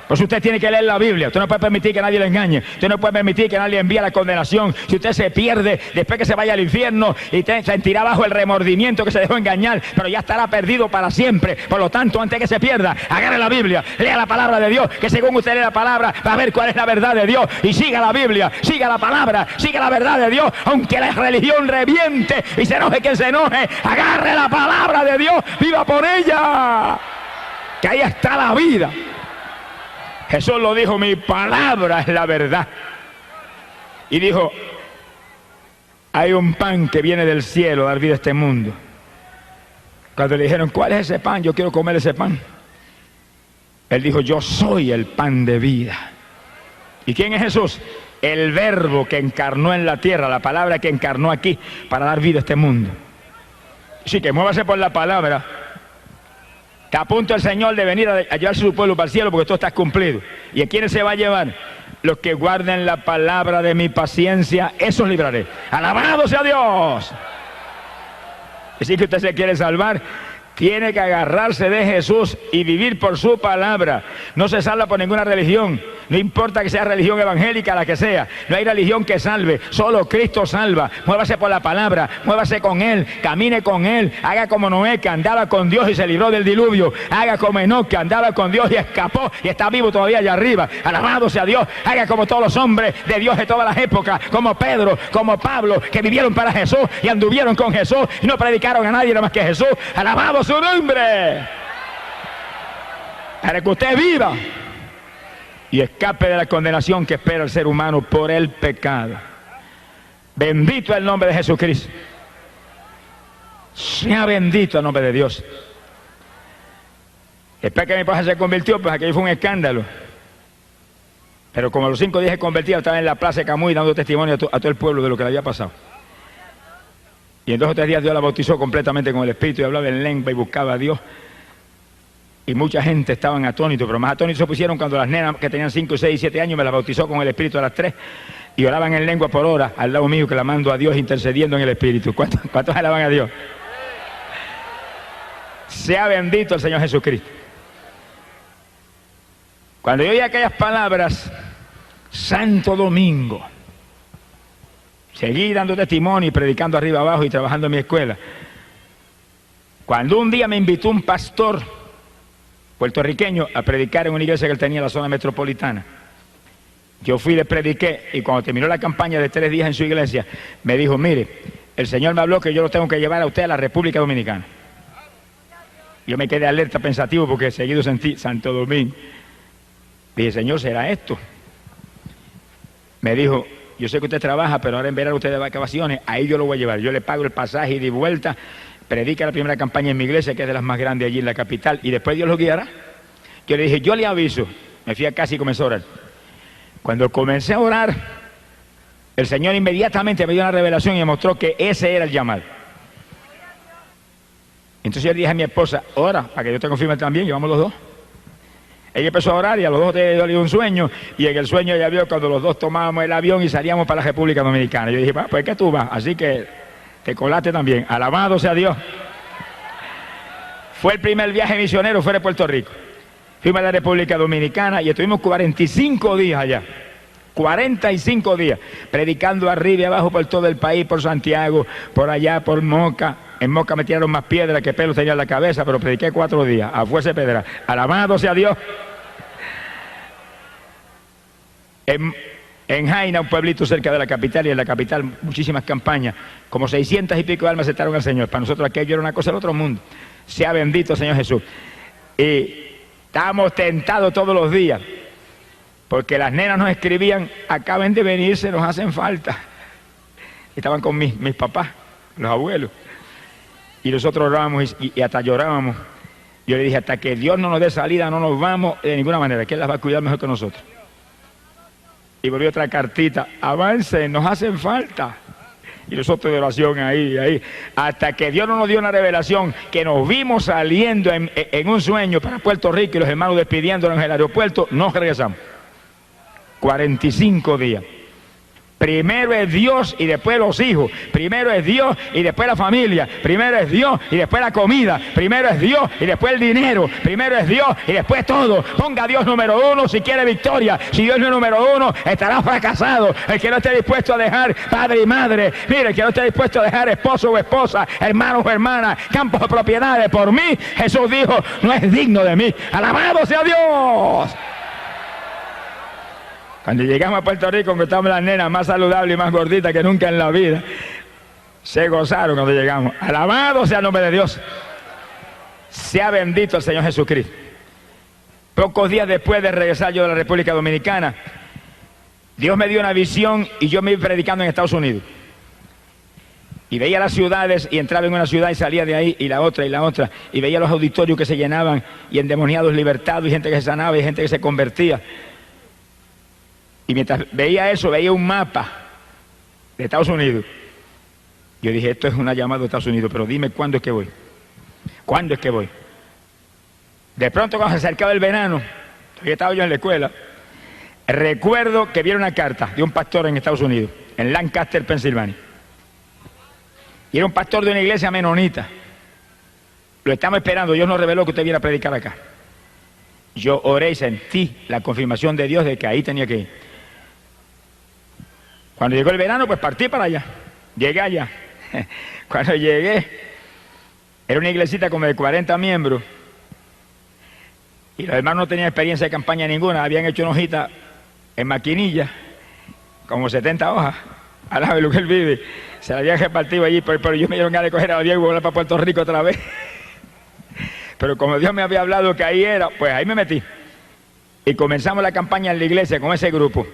A: Pues usted tiene que leer la Biblia. Usted no puede permitir que nadie le engañe. Usted no puede permitir que nadie envíe la condenación. Si usted se pierde, después que se vaya al infierno y sentirá bajo el remordimiento que se dejó engañar, pero ya estará perdido para siempre. Por lo tanto, antes que se pierda, agarre la Biblia, lea la palabra de Dios, que según usted lee la palabra, va a ver cuál es la verdad de Dios. Y siga la Biblia, siga la palabra, siga la verdad de Dios, aunque la religión reviente y se enoje quien se enoje. Agarre la palabra de Dios, viva por ella, que ahí está la vida. Jesús lo dijo, mi palabra es la verdad. Y dijo, hay un pan que viene del cielo a dar vida a este mundo. Cuando le dijeron, ¿cuál es ese pan? Yo quiero comer ese pan. Él dijo, yo soy el pan de vida. ¿Y quién es Jesús? El verbo que encarnó en la tierra, la palabra que encarnó aquí para dar vida a este mundo. Así que muévase por la palabra. Está a punto el Señor de venir a llevarse su pueblo para el cielo porque todo está cumplido. ¿Y a quiénes se va a llevar? Los que guarden la palabra de mi paciencia, esos libraré. ¡Alabado sea Dios! Así que usted se quiere salvar, tiene que agarrarse de Jesús y vivir por su palabra. No se salva por ninguna religión. No importa que sea religión evangélica, la que sea. No hay religión que salve. Solo Cristo salva. Muévase por la palabra. Muévase con Él. Camine con Él. Haga como Noé, que andaba con Dios y se libró del diluvio. Haga como Enoc, que andaba con Dios y escapó y está vivo todavía allá arriba. Alabado sea Dios. Haga como todos los hombres de Dios de todas las épocas. Como Pedro, como Pablo, que vivieron para Jesús y anduvieron con Jesús y no predicaron a nadie nada más que Jesús. Alabado su nombre. Para que usted viva y escape de la condenación que espera el ser humano por el pecado. Bendito es el nombre de Jesucristo. Sea bendito el nombre de Dios. Después que mi esposa se convirtió, pues aquello fue un escándalo. Pero como a los 5 días se convertía, estaba en la plaza de Camuy dando testimonio a todo el pueblo de lo que le había pasado. Y en 2 o 3 días Dios la bautizó completamente con el Espíritu y hablaba en lengua y buscaba a Dios. Y mucha gente estaban atónitos, pero más atónitos se pusieron cuando las nenas que tenían 5, 6, 7 años me las bautizó con el Espíritu a las 3 y oraban en lengua por hora al lado mío, clamando a Dios, intercediendo en el Espíritu. ¿Cuántos alaban a Dios? Sea bendito el Señor Jesucristo. Cuando yo oí aquellas palabras, Santo Domingo, seguí dando testimonio y predicando arriba abajo y trabajando en mi escuela. Cuando un día me invitó un pastor puertorriqueño a predicar en una iglesia que él tenía en la zona metropolitana, yo fui y le prediqué, y cuando terminó la campaña de 3 días en su iglesia, me dijo: mire, el Señor me habló que yo lo tengo que llevar a usted a la República Dominicana. Yo me quedé alerta, pensativo, porque seguido sentí Santo Domingo. Dije: Señor, ¿será esto? Me dijo: yo sé que usted trabaja, pero ahora en verano usted de vacaciones, ahí yo lo voy a llevar. Yo le pago el pasaje y de vuelta, predica la primera campaña en mi iglesia, que es de las más grandes allí en la capital, y después Dios lo guiará. Yo le dije: yo le aviso. Me fui a casa y comencé a orar. Cuando comencé a orar, el Señor inmediatamente me dio una revelación y me mostró que ese era el llamado. Entonces yo le dije a mi esposa: ora, para que yo te confirme también, llevamos los dos. Ella empezó a orar y a los dos te dio un sueño, y en el sueño ella vio cuando los dos tomábamos el avión y salíamos para la República Dominicana. Yo dije: pues que tú vas, así que te colaste también. Alabado sea Dios. Fue el primer viaje misionero fuera de Puerto Rico. Fuimos a la República Dominicana y estuvimos 45 días allá. 45 días, predicando arriba y abajo por todo el país, por Santiago, por allá, por Moca. En Moca me tiraron más piedras que pelos tenía en la cabeza, pero prediqué 4 días, a fuerza de pedra. Alabado sea Dios. En Jaina, un pueblito cerca de la capital, y en la capital muchísimas campañas, como 600 y pico de almas aceptaron al Señor. Para nosotros aquello era una cosa del otro mundo. Sea bendito el Señor Jesús. Y estábamos tentados todos los días, porque las nenas nos escribían: acaben de venirse, nos hacen falta. Estaban con mis papás, los abuelos, y nosotros orábamos y hasta llorábamos. Yo le dije: hasta que Dios no nos dé salida, no nos vamos de ninguna manera, que Él las va a cuidar mejor que nosotros. Y volvió otra cartita: avancen, nos hacen falta. Y nosotros de oración ahí, hasta que Dios no nos dio una revelación, que nos vimos saliendo en un sueño para Puerto Rico y los hermanos despidiéndonos en el aeropuerto, nos regresamos. 45 días. Primero es Dios y después los hijos. Primero es Dios y después la familia. Primero es Dios y después la comida. Primero es Dios y después el dinero. Primero es Dios y después todo. Ponga a Dios número 1 si quiere victoria. Si Dios no es número 1, estará fracasado. El que no esté dispuesto a dejar padre y madre, mire, el que no esté dispuesto a dejar esposo o esposa, hermanos o hermanas, campos o propiedades por mí, Jesús dijo, no es digno de mí. Alabado sea Dios. Cuando llegamos a Puerto Rico, encontramos las nenas más saludables y más gorditas que nunca en la vida. Se gozaron cuando llegamos. Alabado sea el nombre de Dios. Sea bendito el Señor Jesucristo. Pocos días después de regresar yo de la República Dominicana, Dios me dio una visión y yo me iba predicando en Estados Unidos. Y veía las ciudades y entraba en una ciudad y salía de ahí y la otra, y veía los auditorios que se llenaban y endemoniados libertados y gente que se sanaba y gente que se convertía. Y mientras veía eso, veía un mapa de Estados Unidos. Yo dije, esto es una llamada de Estados Unidos, pero dime cuándo es que voy. ¿Cuándo es que voy? De pronto, cuando se acercaba el verano, todavía estaba yo en la escuela, recuerdo que vi una carta de un pastor en Estados Unidos, en Lancaster, Pensilvania. Y era un pastor de una iglesia menonita. Lo estamos esperando, Dios nos reveló que usted viene a predicar acá. Yo oré y sentí la confirmación de Dios de que ahí tenía que ir. Cuando llegó el verano, pues partí para allá. Llegué allá. Cuando llegué, era una iglesita como de 40 miembros. Y los hermanos no tenían experiencia de campaña ninguna. Habían hecho una hojita en maquinilla, como 70 hojas. Alaba de lo que él vive. Se la habían repartido allí, pero yo me dieron ganas de coger a Diego y volar para Puerto Rico otra vez. Pero como Dios me había hablado que ahí era, pues ahí me metí. Y comenzamos la campaña en la iglesia con ese grupo.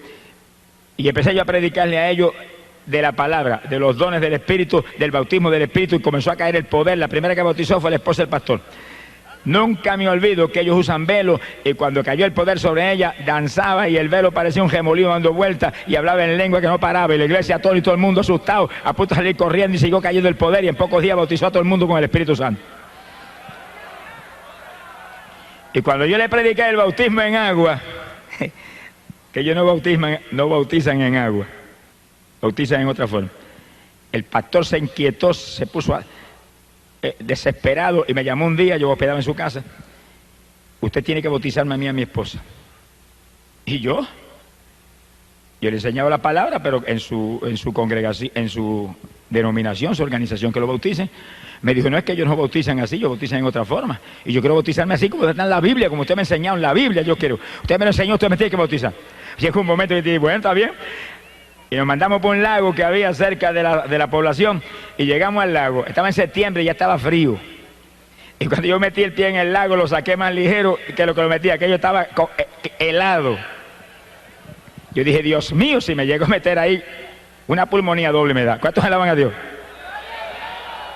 A: Y empecé yo a predicarle a ellos de la palabra, de los dones del Espíritu, del bautismo del Espíritu, y comenzó a caer el poder. La primera que bautizó fue la esposa del pastor. Nunca me olvido que ellos usan velo, y cuando cayó el poder sobre ella, danzaba y el velo parecía un remolino dando vueltas y hablaba en lengua que no paraba, y la iglesia atónita y todo el mundo asustado, a punto de salir corriendo, y siguió cayendo el poder, y en pocos días bautizó a todo el mundo con el Espíritu Santo. Y cuando yo le prediqué el bautismo en agua, que ellos no bautizan en agua, bautizan en otra forma, el pastor se inquietó, se puso desesperado, y me llamó un día, yo hospedaba en su casa: usted tiene que bautizarme a mí y a mi esposa. Y yo le enseñaba la palabra, pero en su congregación, en su denominación, su organización, que lo bauticen. Me dijo: no, es que ellos no bautizan así, ellos bautizan en otra forma, y yo quiero bautizarme así como está en la Biblia, como usted me ha enseñado en la Biblia. Yo quiero, usted me lo enseñó, usted me tiene que bautizar. Llegó un momento que dije: bueno, está bien. Y nos mandamos por un lago que había cerca de la población, y llegamos al lago. Estaba en septiembre y ya estaba frío. Y cuando yo metí el pie en el lago, lo saqué más ligero que lo metí. Aquello estaba helado. Yo dije: Dios mío, si me llego a meter ahí, una pulmonía doble me da. ¿Cuántos alaban a Dios?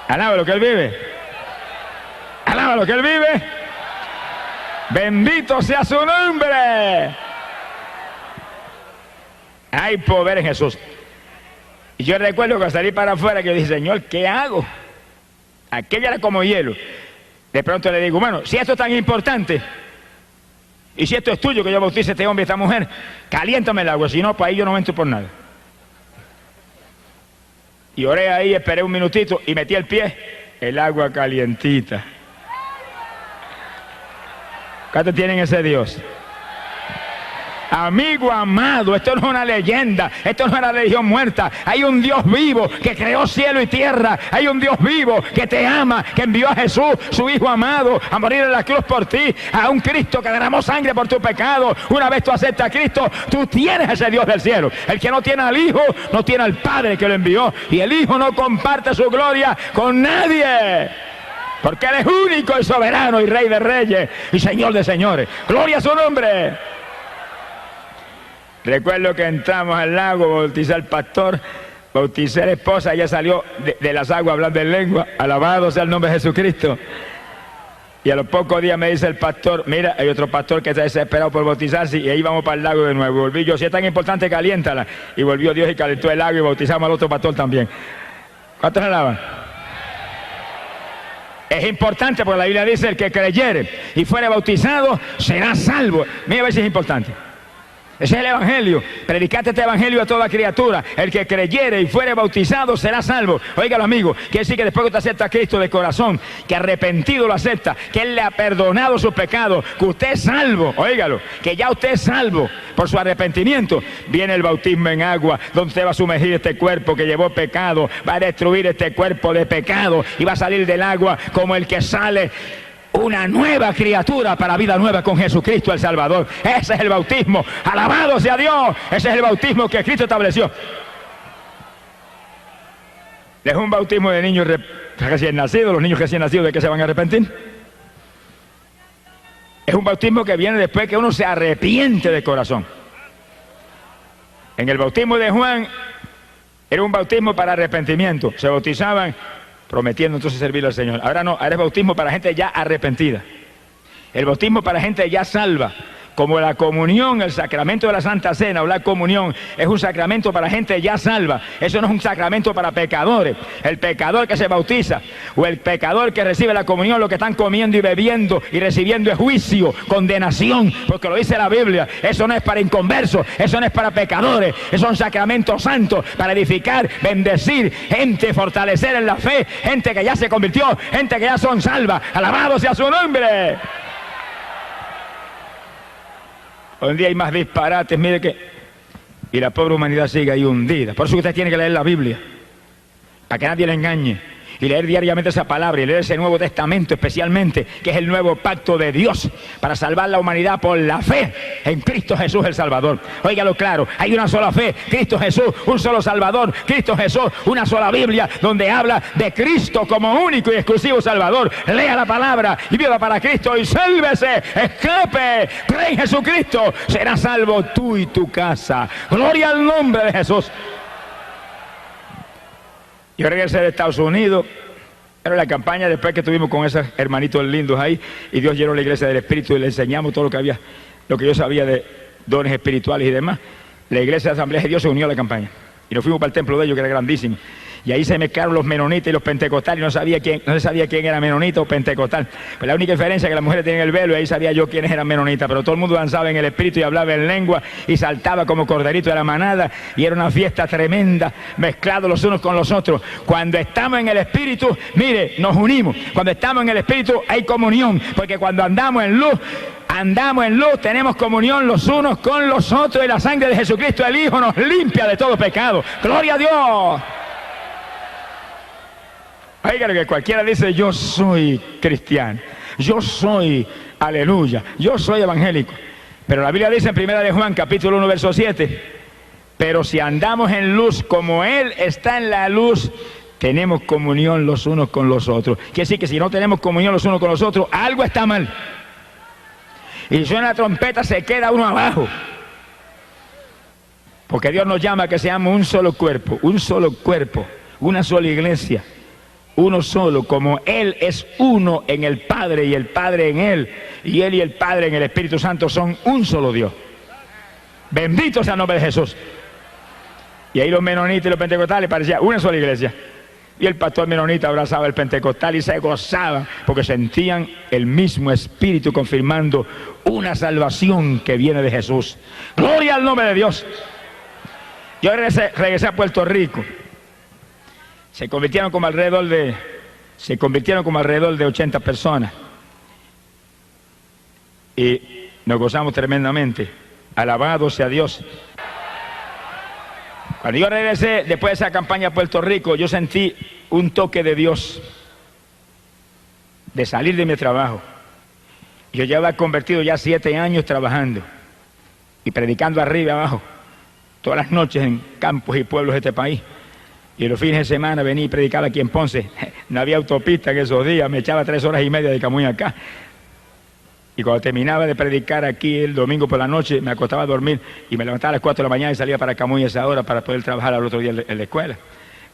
A: Alaba lo que Él vive. Alaba lo que Él vive. Bendito sea su nombre. Hay poder en Jesús. Y yo recuerdo que salí para afuera, que yo dije: Señor, ¿qué hago? Aquella era como hielo. De pronto le digo: bueno, si esto es tan importante, y si esto es tuyo, que yo bautice a este hombre y a esta mujer, caliéntame el agua, si no, pues ahí yo no entro por nada. Y oré ahí, esperé un minutito y metí el pie, el agua calientita. ¿Cuántos tienen ese Dios? Amigo amado, esto no es una leyenda, esto no es una religión muerta. Hay un Dios vivo que creó cielo y tierra. Hay un Dios vivo que te ama, que envió a Jesús, su Hijo amado, a morir en la cruz por ti. A un Cristo que derramó sangre por tu pecado. Una vez tú aceptas a Cristo, tú tienes ese Dios del cielo. El que no tiene al Hijo, no tiene al Padre que lo envió. Y el Hijo no comparte su gloria con nadie, porque Él es único y soberano y Rey de reyes y Señor de señores. Gloria a su nombre. Recuerdo que entramos al lago, bauticé al pastor, bauticé a la esposa, ella salió de las aguas hablando en lengua. Alabado sea el nombre de Jesucristo. Y a los pocos días me dice el pastor: mira, hay otro pastor que está desesperado por bautizarse, y ahí vamos para el lago de nuevo. Volví yo: si es tan importante, caliéntala. Y volvió Dios y calentó el lago, y bautizamos al otro pastor también. ¿Cuántos alaban? Es importante porque la Biblia dice: el que creyere y fuere bautizado será salvo. Mira a ver si es importante. Ese es el evangelio. Predicate este evangelio a toda criatura. El que creyere y fuere bautizado será salvo. Óigalo, amigo, quiere decir que después que usted acepta a Cristo de corazón, que arrepentido lo acepta, que Él le ha perdonado sus pecados, que usted es salvo, óigalo, que ya usted es salvo por su arrepentimiento, viene el bautismo en agua, donde usted va a sumergir este cuerpo que llevó pecado, va a destruir este cuerpo de pecado, y va a salir del agua como el que sale una nueva criatura para vida nueva con Jesucristo el Salvador. Ese es el bautismo. Alabado sea Dios. Ese es el bautismo que Cristo estableció. Es un bautismo de niños recién nacidos. Los niños recién nacidos, ¿de qué se van a arrepentir? Es un bautismo que viene después que uno se arrepiente de corazón. En el bautismo de Juan era un bautismo para arrepentimiento. Se bautizaban prometiendo entonces servirle al Señor. Ahora no, ahora es bautismo para gente ya arrepentida. El bautismo para gente ya salva. Como la comunión, el sacramento de la Santa Cena o la comunión es un sacramento para gente ya salva. Eso no es un sacramento para pecadores. El pecador que se bautiza o el pecador que recibe la comunión, lo que están comiendo y bebiendo y recibiendo es juicio, condenación, porque lo dice la Biblia. Eso no es para inconversos, eso no es para pecadores. Esos son sacramentos santos para edificar, bendecir gente, fortalecer en la fe, gente que ya se convirtió, gente que ya son salvas. Alabado sea su nombre. Hoy en día hay más disparates, mire que... Y la pobre humanidad sigue ahí hundida. Por eso usted tiene que leer la Biblia, para que nadie le engañe. Y leer diariamente esa palabra, y leer ese Nuevo Testamento especialmente, que es el nuevo pacto de Dios, para salvar la humanidad por la fe en Cristo Jesús el Salvador. Óigalo claro, hay una sola fe, Cristo Jesús, un solo Salvador, Cristo Jesús, una sola Biblia, donde habla de Cristo como único y exclusivo Salvador. Lea la palabra y viva para Cristo y sálvese, escape, cree en Jesucristo, será salvo tú y tu casa. Gloria al nombre de Jesús. Yo regresé de Estados Unidos, era la campaña después que estuvimos con esos hermanitos lindos ahí, y Dios llenó la iglesia del Espíritu y le enseñamos todo lo que había, lo que yo sabía de dones espirituales y demás. La iglesia de Asamblea de Dios se unió a la campaña y nos fuimos para el templo de ellos, que era grandísimo, y ahí se mezclaron los menonitas y los pentecostales, y no se sabía quién era menonita o pentecostal. Pues la única diferencia es que las mujeres tenían el velo, y ahí sabía yo quiénes eran menonitas, pero todo el mundo danzaba en el Espíritu y hablaba en lengua y saltaba como corderito de la manada, y era una fiesta tremenda, mezclados los unos con los otros. Cuando estamos en el Espíritu, mire, nos unimos. Cuando estamos en el Espíritu hay comunión, porque cuando andamos en luz, tenemos comunión los unos con los otros, y la sangre de Jesucristo el Hijo nos limpia de todo pecado. ¡Gloria a Dios! Oiga, que cualquiera dice, yo soy cristiano, yo soy, aleluya, yo soy evangélico. Pero la Biblia dice en 1 de Juan, capítulo 1, verso 7, pero si andamos en luz como Él está en la luz, tenemos comunión los unos con los otros. Quiere decir que si no tenemos comunión los unos con los otros, algo está mal. Y si suena la trompeta, se queda uno abajo. Porque Dios nos llama a que seamos un solo cuerpo, una sola iglesia. Uno solo, como Él es uno en el Padre y el Padre en Él, y Él y el Padre en el Espíritu Santo son un solo Dios. Bendito sea el nombre de Jesús. Y ahí los menonitas y los pentecostales parecían una sola iglesia. Y el pastor menonita abrazaba al pentecostal y se gozaba porque sentían el mismo Espíritu confirmando una salvación que viene de Jesús. Gloria al nombre de Dios. Yo regresé a Puerto Rico. Se convirtieron como alrededor de 80 personas. Y nos gozamos tremendamente. Alabado sea Dios. Cuando yo regresé, después de esa campaña a Puerto Rico, yo sentí un toque de Dios de salir de mi trabajo. Yo ya había convertido ya 7 años trabajando y predicando arriba y abajo, todas las noches en campos y pueblos de este país. Y los fines de semana venía y predicaba aquí en Ponce. No había autopista en esos días, me echaba 3 horas y media de Camuy acá. Y cuando terminaba de predicar aquí el domingo por la noche, me acostaba a dormir y me levantaba a las 4 de la mañana y salía para Camuy a esa hora para poder trabajar al otro día en la escuela.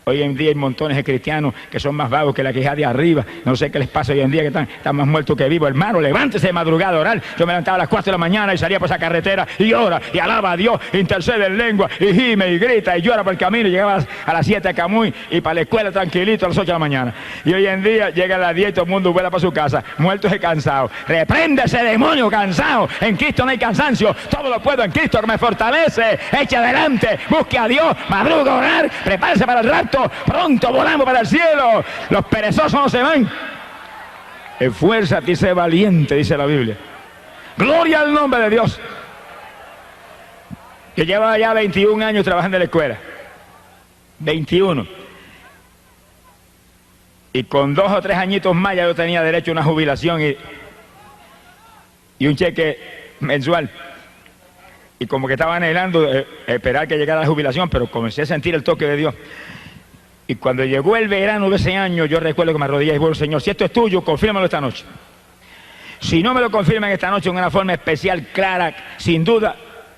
A: Hoy en día hay montones de cristianos que son más vagos que la queja de arriba. No sé qué les pasa hoy en día, que están más muertos que vivos. Hermano, levántese de madrugada a orar. Yo me levantaba a las 4 de la mañana y salía por esa carretera y ora y alaba a Dios, intercede en lengua y gime y grita y llora por el camino. Y llegaba a las 7 a Camuy y para la escuela tranquilito a las 8 de la mañana. Y hoy en día llega a las 10 y todo el mundo vuela para su casa, muertos y cansados. Reprende ese demonio cansado. En Cristo no hay cansancio. Todo lo puedo en Cristo que me fortalece. Eche adelante, busque a Dios, madruga a orar, prepárese para el rapto. Pronto volamos para el cielo. Los perezosos no se van. Esfuérzate y sé valiente, dice la Biblia. Gloria al nombre de Dios. Yo llevaba ya 21 años trabajando en la escuela. 21. Y con 2 o 3 añitos más ya yo tenía derecho a una jubilación y un cheque mensual. Y como que estaba anhelando esperar que llegara la jubilación, pero comencé a sentir el toque de Dios. Y cuando llegó el verano de ese año, yo recuerdo que me arrodillé y dije, bueno, Señor, si esto es tuyo, confírmalo esta noche. Si no me lo confirman esta noche en una forma especial, clara, sin duda,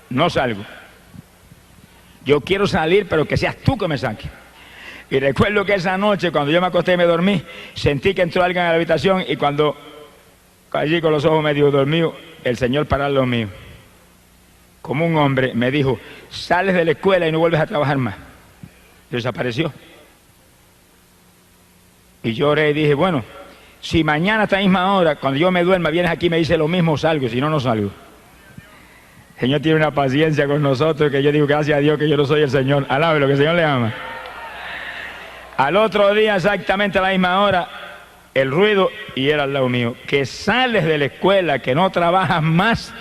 A: no salgo. Yo quiero salir, pero que seas tú que me saques. Y recuerdo que esa noche, cuando yo me acosté y me dormí, sentí que entró alguien a la habitación y cuando allí con los ojos medio dormidos, el Señor paró lo mío. Como un hombre me dijo, sales de la escuela y no vuelves a trabajar más. Desapareció. Y yo oré y dije, bueno, si mañana a esta misma hora, cuando yo me duerma, vienes aquí y me dices lo mismo, salgo, si no, no salgo. El Señor tiene una paciencia con nosotros que yo digo, gracias a Dios que yo no soy el Señor. Alabe lo que el Señor le ama. Al otro día, exactamente a la misma hora, el ruido, y era al lado mío, que sales de la escuela, que no trabajas más,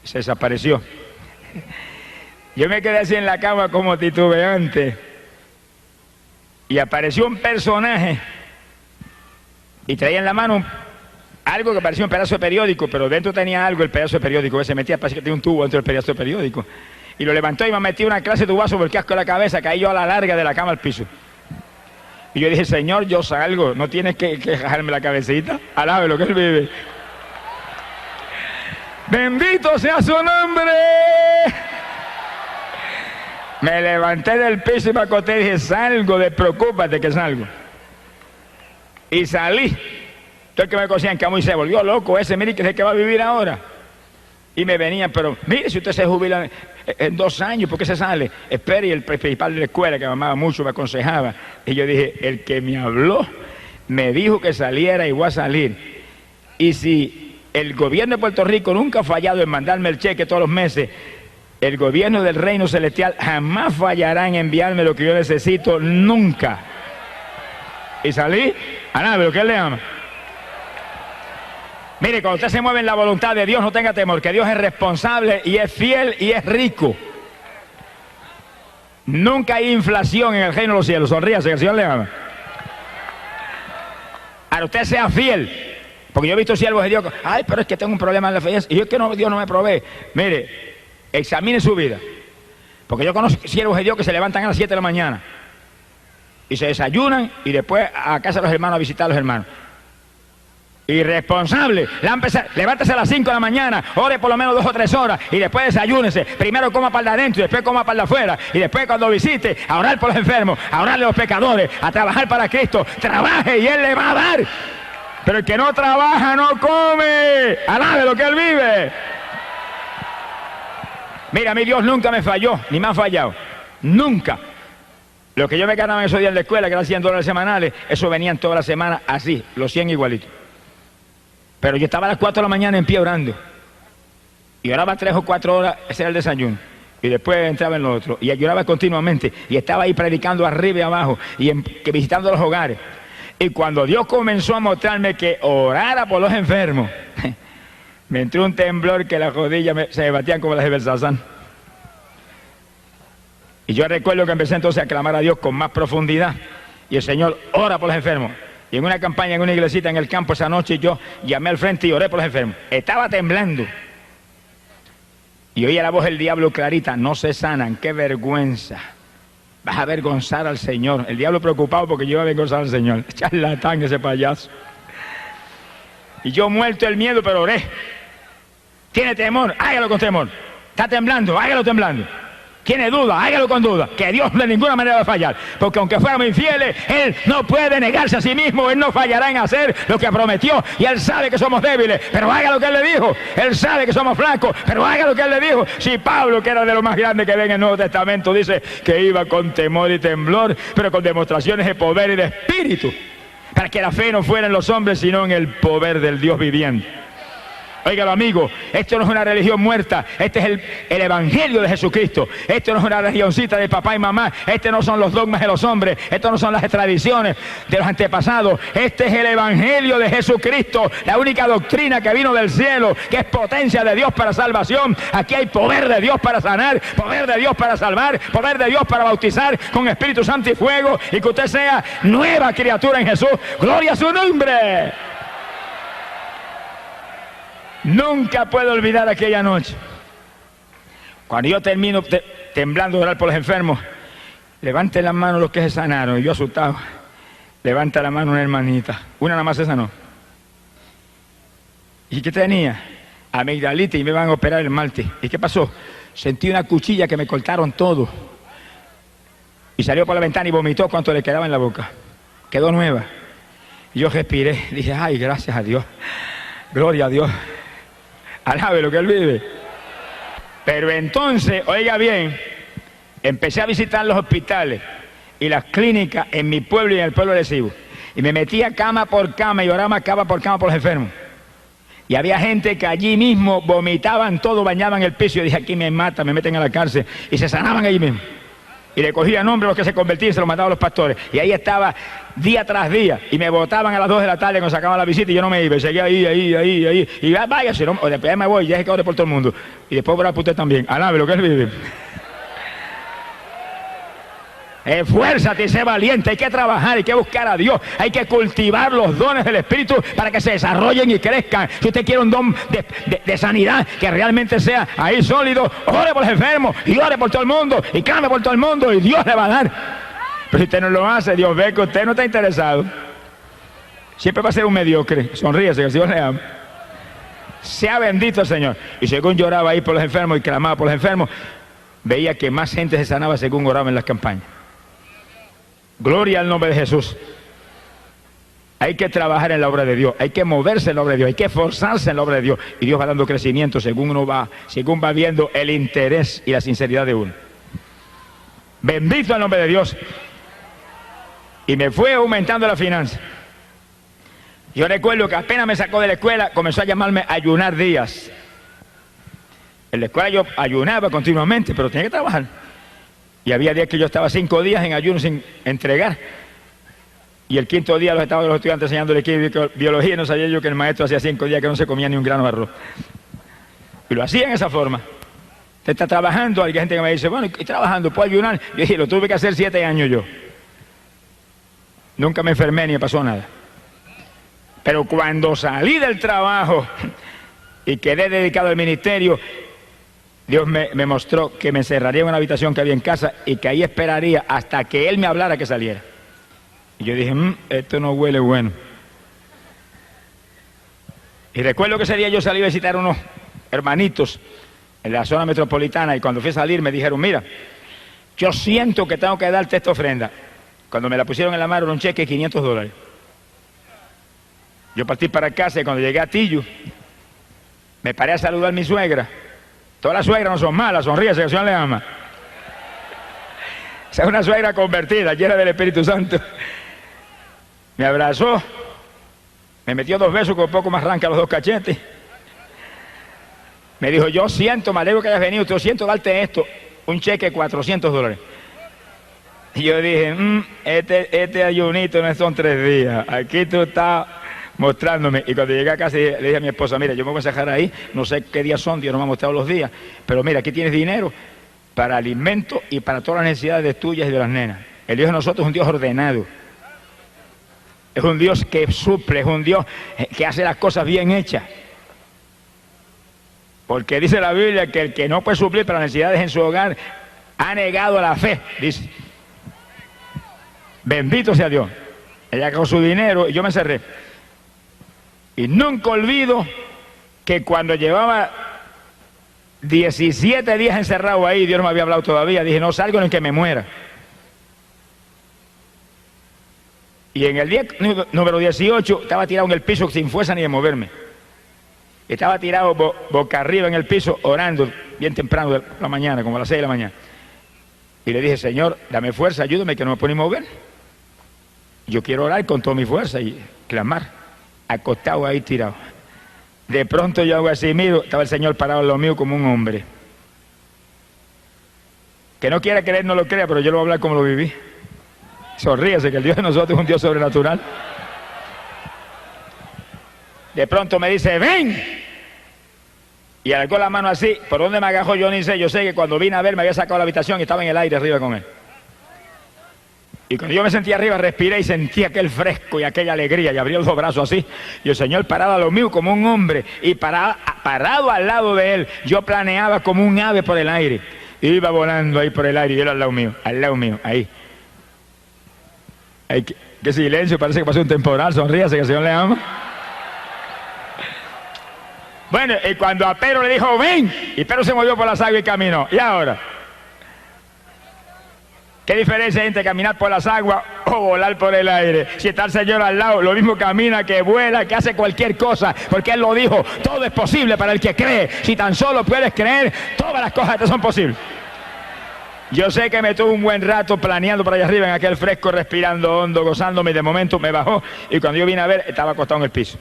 A: se desapareció. Yo me quedé así en la cama como titubeante. Y apareció un personaje y traía en la mano algo que parecía un pedazo de periódico, pero dentro tenía algo, el pedazo de periódico, que se metía, parece que tenía un tubo dentro del pedazo de periódico. Y lo levantó y me metió una clase de tubazo por el casco de la cabeza, caí yo a la larga de la cama al piso. Y yo dije, Señor, yo salgo, no tienes que jalarme la cabecita, alabe lo que Él vive. Bendito sea su nombre. Me levanté del piso y me acosté y dije, salgo, despreocúpate que salgo. Y salí. Todo el que me conocía en Camus se volvió loco ese, mire que es el que va a vivir ahora. Y me venían, pero mire, si usted se jubila en 2 años, ¿por qué se sale? Espere, y el principal de la escuela, que me amaba mucho, me aconsejaba. Y yo dije, el que me habló, me dijo que saliera y voy a salir. Y si el gobierno de Puerto Rico nunca ha fallado en mandarme el cheque todos los meses, el gobierno del reino celestial jamás fallará en enviarme lo que yo necesito, nunca. Y salí, a nada, pero ¿qué le ama? Mire, cuando usted se mueve en la voluntad de Dios, no tenga temor, que Dios es responsable y es fiel y es rico. Nunca hay inflación en el reino de los cielos. Sonríase, que el Señor le ama. Ahora usted sea fiel, porque yo he visto siervos de Dios, ay, pero es que tengo un problema en la fe, y yo es que no, Dios no me provee. Mire, examine su vida, porque yo conozco siervos de Dios que se levantan a las 7 de la mañana y se desayunan y después a casa de los hermanos a visitar a los hermanos. Irresponsable, levántese a las 5 de la mañana, ore por lo menos 2 o 3 horas y después desayúnese. Primero coma para adentro y después coma para afuera. Y después cuando visite, a orar por los enfermos, a orarle a los pecadores, a trabajar para Cristo. Trabaje y Él le va a dar. Pero el que no trabaja no come. Alabe lo que Él vive. Mira, a mí Dios nunca me falló, ni me ha fallado. Nunca. Lo que yo me ganaba en esos días en la escuela, que eran $100 semanales, eso venían toda la semana así, los 100 igualitos. Pero yo estaba a las 4 de la mañana en pie orando. Y oraba 3 o 4 horas, ese era el desayuno. Y después entraba en lo otro. Y lloraba continuamente. Y estaba ahí predicando arriba y abajo. Y visitando los hogares. Y cuando Dios comenzó a mostrarme que orara por los enfermos, me entró un temblor que las rodillas se me batían como las de Belsasán. Y yo recuerdo que empecé entonces a clamar a Dios con más profundidad. Y el Señor ora por los enfermos. Y en una campaña, en una iglesita en el campo esa noche, yo llamé al frente y oré por los enfermos. Estaba temblando. Y oía la voz del diablo clarita, no se sanan, qué vergüenza. Vas a avergonzar al Señor. El diablo preocupado porque yo iba a avergonzar al Señor. Charlatán ese payaso. Y yo muerto el miedo, pero oré. Tiene temor, hágalo con temor. Está temblando, hágalo temblando. Tiene duda, hágalo con duda, que Dios de ninguna manera va a fallar, porque aunque fuéramos infieles, Él no puede negarse a sí mismo, Él no fallará en hacer lo que prometió, y Él sabe que somos débiles, pero haga lo que Él le dijo. Él sabe que somos flacos, pero haga lo que Él le dijo. Si Pablo, que era de lo más grande que ve en el Nuevo Testamento, dice que iba con temor y temblor, pero con demostraciones de poder y de espíritu, para que la fe no fuera en los hombres, sino en el poder del Dios viviente. Óigalo, amigo, esto no es una religión muerta, este es el evangelio de Jesucristo. Esto no es una religioncita de papá y mamá, este no son los dogmas de los hombres, esto no son las tradiciones de los antepasados, este es el evangelio de Jesucristo, la única doctrina que vino del cielo, que es potencia de Dios para salvación. Aquí hay poder de Dios para sanar, poder de Dios para salvar, poder de Dios para bautizar con Espíritu Santo y fuego, y que usted sea nueva criatura en Jesús. ¡Gloria a su nombre! Nunca puedo olvidar aquella noche. Cuando yo termino temblando de orar por los enfermos, levanten las manos los que se sanaron. Y yo asustado, levanta la mano una hermanita. Una nada más se sanó. ¿Y qué tenía? Amigdalitis, y me van a operar el martes. ¿Y qué pasó? Sentí una cuchilla que me cortaron todo. Y salió por la ventana y vomitó cuanto le quedaba en la boca. Quedó nueva. Y yo respiré, dije, ay, gracias a Dios. Gloria a Dios. Alabe lo que Él vive. Pero entonces, oiga bien, empecé a visitar los hospitales y las clínicas en mi pueblo y en el pueblo de Cibo. Y me metía cama por cama y oraba cama por los enfermos. Y había gente que allí mismo vomitaban todo, bañaban el piso. Y yo dije, aquí me matan, me meten a la cárcel. Y se sanaban allí mismo. Y le cogía nombre a los que se convertían y se los mandaban a los pastores. Y ahí estaba día tras día. Y me botaban a las 2 de la tarde cuando sacaban la visita y yo no me iba. Y seguía ahí. Y váyase, ¿no? O después me voy, ya es que ore por todo el mundo. Y después orar por usted también. Alabe lo que Él vive. Esfuérzate y sé valiente, hay que trabajar, hay que buscar a Dios, hay que cultivar los dones del Espíritu para que se desarrollen y crezcan. Si usted quiere un don de sanidad que realmente sea ahí sólido, ore por los enfermos y ore por todo el mundo y clame por todo el mundo y Dios le va a dar. Pero si usted no lo hace, Dios ve que usted no está interesado. Siempre va a ser un mediocre. Sonríese, que el Señor le ama. Sea bendito el Señor. Y según lloraba ahí por los enfermos y clamaba por los enfermos, veía que más gente se sanaba según oraba en las campañas. Gloria al nombre de Jesús. Hay que trabajar en la obra de Dios, hay que moverse en la obra de Dios, hay que esforzarse en la obra de Dios. Y Dios va dando crecimiento según según va viendo el interés y la sinceridad de uno. Bendito el nombre de Dios. Y me fue aumentando la finanza. Yo recuerdo que apenas me sacó de la escuela, comenzó a llamarme Ayunar Díaz. En la escuela yo ayunaba continuamente, pero tenía que trabajar. Y había días que yo estaba 5 días en ayuno sin entregar. Y el 5.º día estaba los estudiantes enseñándole biología, y no sabía yo que el maestro hacía 5 días que no se comía ni un grano de arroz. Y lo hacía en esa forma. Usted está trabajando, hay gente que me dice, bueno, y trabajando, ¿puedo ayunar? Yo dije, lo tuve que hacer 7 años yo. Nunca me enfermé ni me pasó nada. Pero cuando salí del trabajo y quedé dedicado al ministerio, Dios me mostró que me encerraría en una habitación que había en casa y que ahí esperaría hasta que Él me hablara que saliera. Y yo dije, esto no huele bueno. Y recuerdo que ese día yo salí a visitar a unos hermanitos en la zona metropolitana y cuando fui a salir me dijeron, mira, yo siento que tengo que darte esta ofrenda. Cuando me la pusieron en la mano era un cheque de $500. Yo partí para casa y cuando llegué a Tillo, me paré a saludar a mi suegra. Todas las suegras no son malas, sonríese, que el Señor le ama. Esa es una suegra convertida, llena del Espíritu Santo. Me abrazó, me metió 2 besos con poco más arranca los 2 cachetes. Me dijo, yo siento, me alegro que hayas venido, yo siento darte esto, un cheque de $400. Y yo dije, este ayunito no son 3 días, aquí tú estás mostrándome. Y cuando llegué a casa le dije a mi esposa, mira, yo me voy a sacar ahí, no sé qué días son, Dios no me ha mostrado los días, pero mira, aquí tienes dinero para alimento y para todas las necesidades tuyas y de las nenas. El Dios de nosotros es un Dios ordenado. Es un Dios que suple, es un Dios que hace las cosas bien hechas. Porque dice la Biblia que el que no puede suplir para las necesidades en su hogar ha negado la fe, dice. Bendito sea Dios. Ella con su dinero y yo me encerré. Y nunca olvido que cuando llevaba 17 días encerrado ahí, Dios no me había hablado todavía, dije, no salgo ni que me muera. Y en el día número 18 estaba tirado en el piso sin fuerza ni de moverme. Estaba tirado boca arriba en el piso orando bien temprano de la mañana, como a las 6 de la mañana. Y le dije, Señor, dame fuerza, ayúdame que no me puedo ni mover. Yo quiero orar con toda mi fuerza y clamar, acostado ahí tirado. De pronto yo hago así, miro, estaba el Señor parado en lo mío como un hombre. Que no quiera creer, no lo crea, pero yo lo voy a hablar como lo viví. Sonríese, que el Dios de nosotros es un Dios sobrenatural. De pronto me dice, ven. Y alargó la mano así, ¿por dónde me agajó? Yo ni sé, yo sé que cuando vine a ver me había sacado la habitación y estaba en el aire arriba con él. Y cuando yo me sentía arriba, respiré y sentí aquel fresco y aquella alegría y abrí los 2 brazos así. Y el Señor parado a lo mío como un hombre y parado al lado de él, yo planeaba como un ave por el aire. Iba volando ahí por el aire y él al lado mío, ahí. Ay, qué silencio, parece que pasó un temporal, sonríase que el Señor le ama. Bueno, y cuando a Pedro le dijo, ven, y Pedro se movió por las aguas y caminó. ¿Y ahora? ¿Qué diferencia hay entre caminar por las aguas o volar por el aire? Si está el Señor al lado, lo mismo camina, que vuela, que hace cualquier cosa, porque Él lo dijo, todo es posible para el que cree. Si tan solo puedes creer, todas las cosas te son posibles. Yo sé que me tuve un buen rato planeando por allá arriba en aquel fresco, respirando hondo, gozándome, y de momento me bajó, y cuando yo vine a ver, estaba acostado en el piso.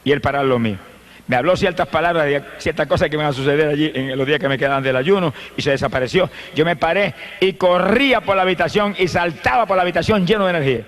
A: Y él parado lo mío. Me habló ciertas palabras de ciertas cosas que me iban a suceder allí en los días que me quedaban del ayuno, y se desapareció. Yo me paré y corría por la habitación y saltaba por la habitación lleno de energía.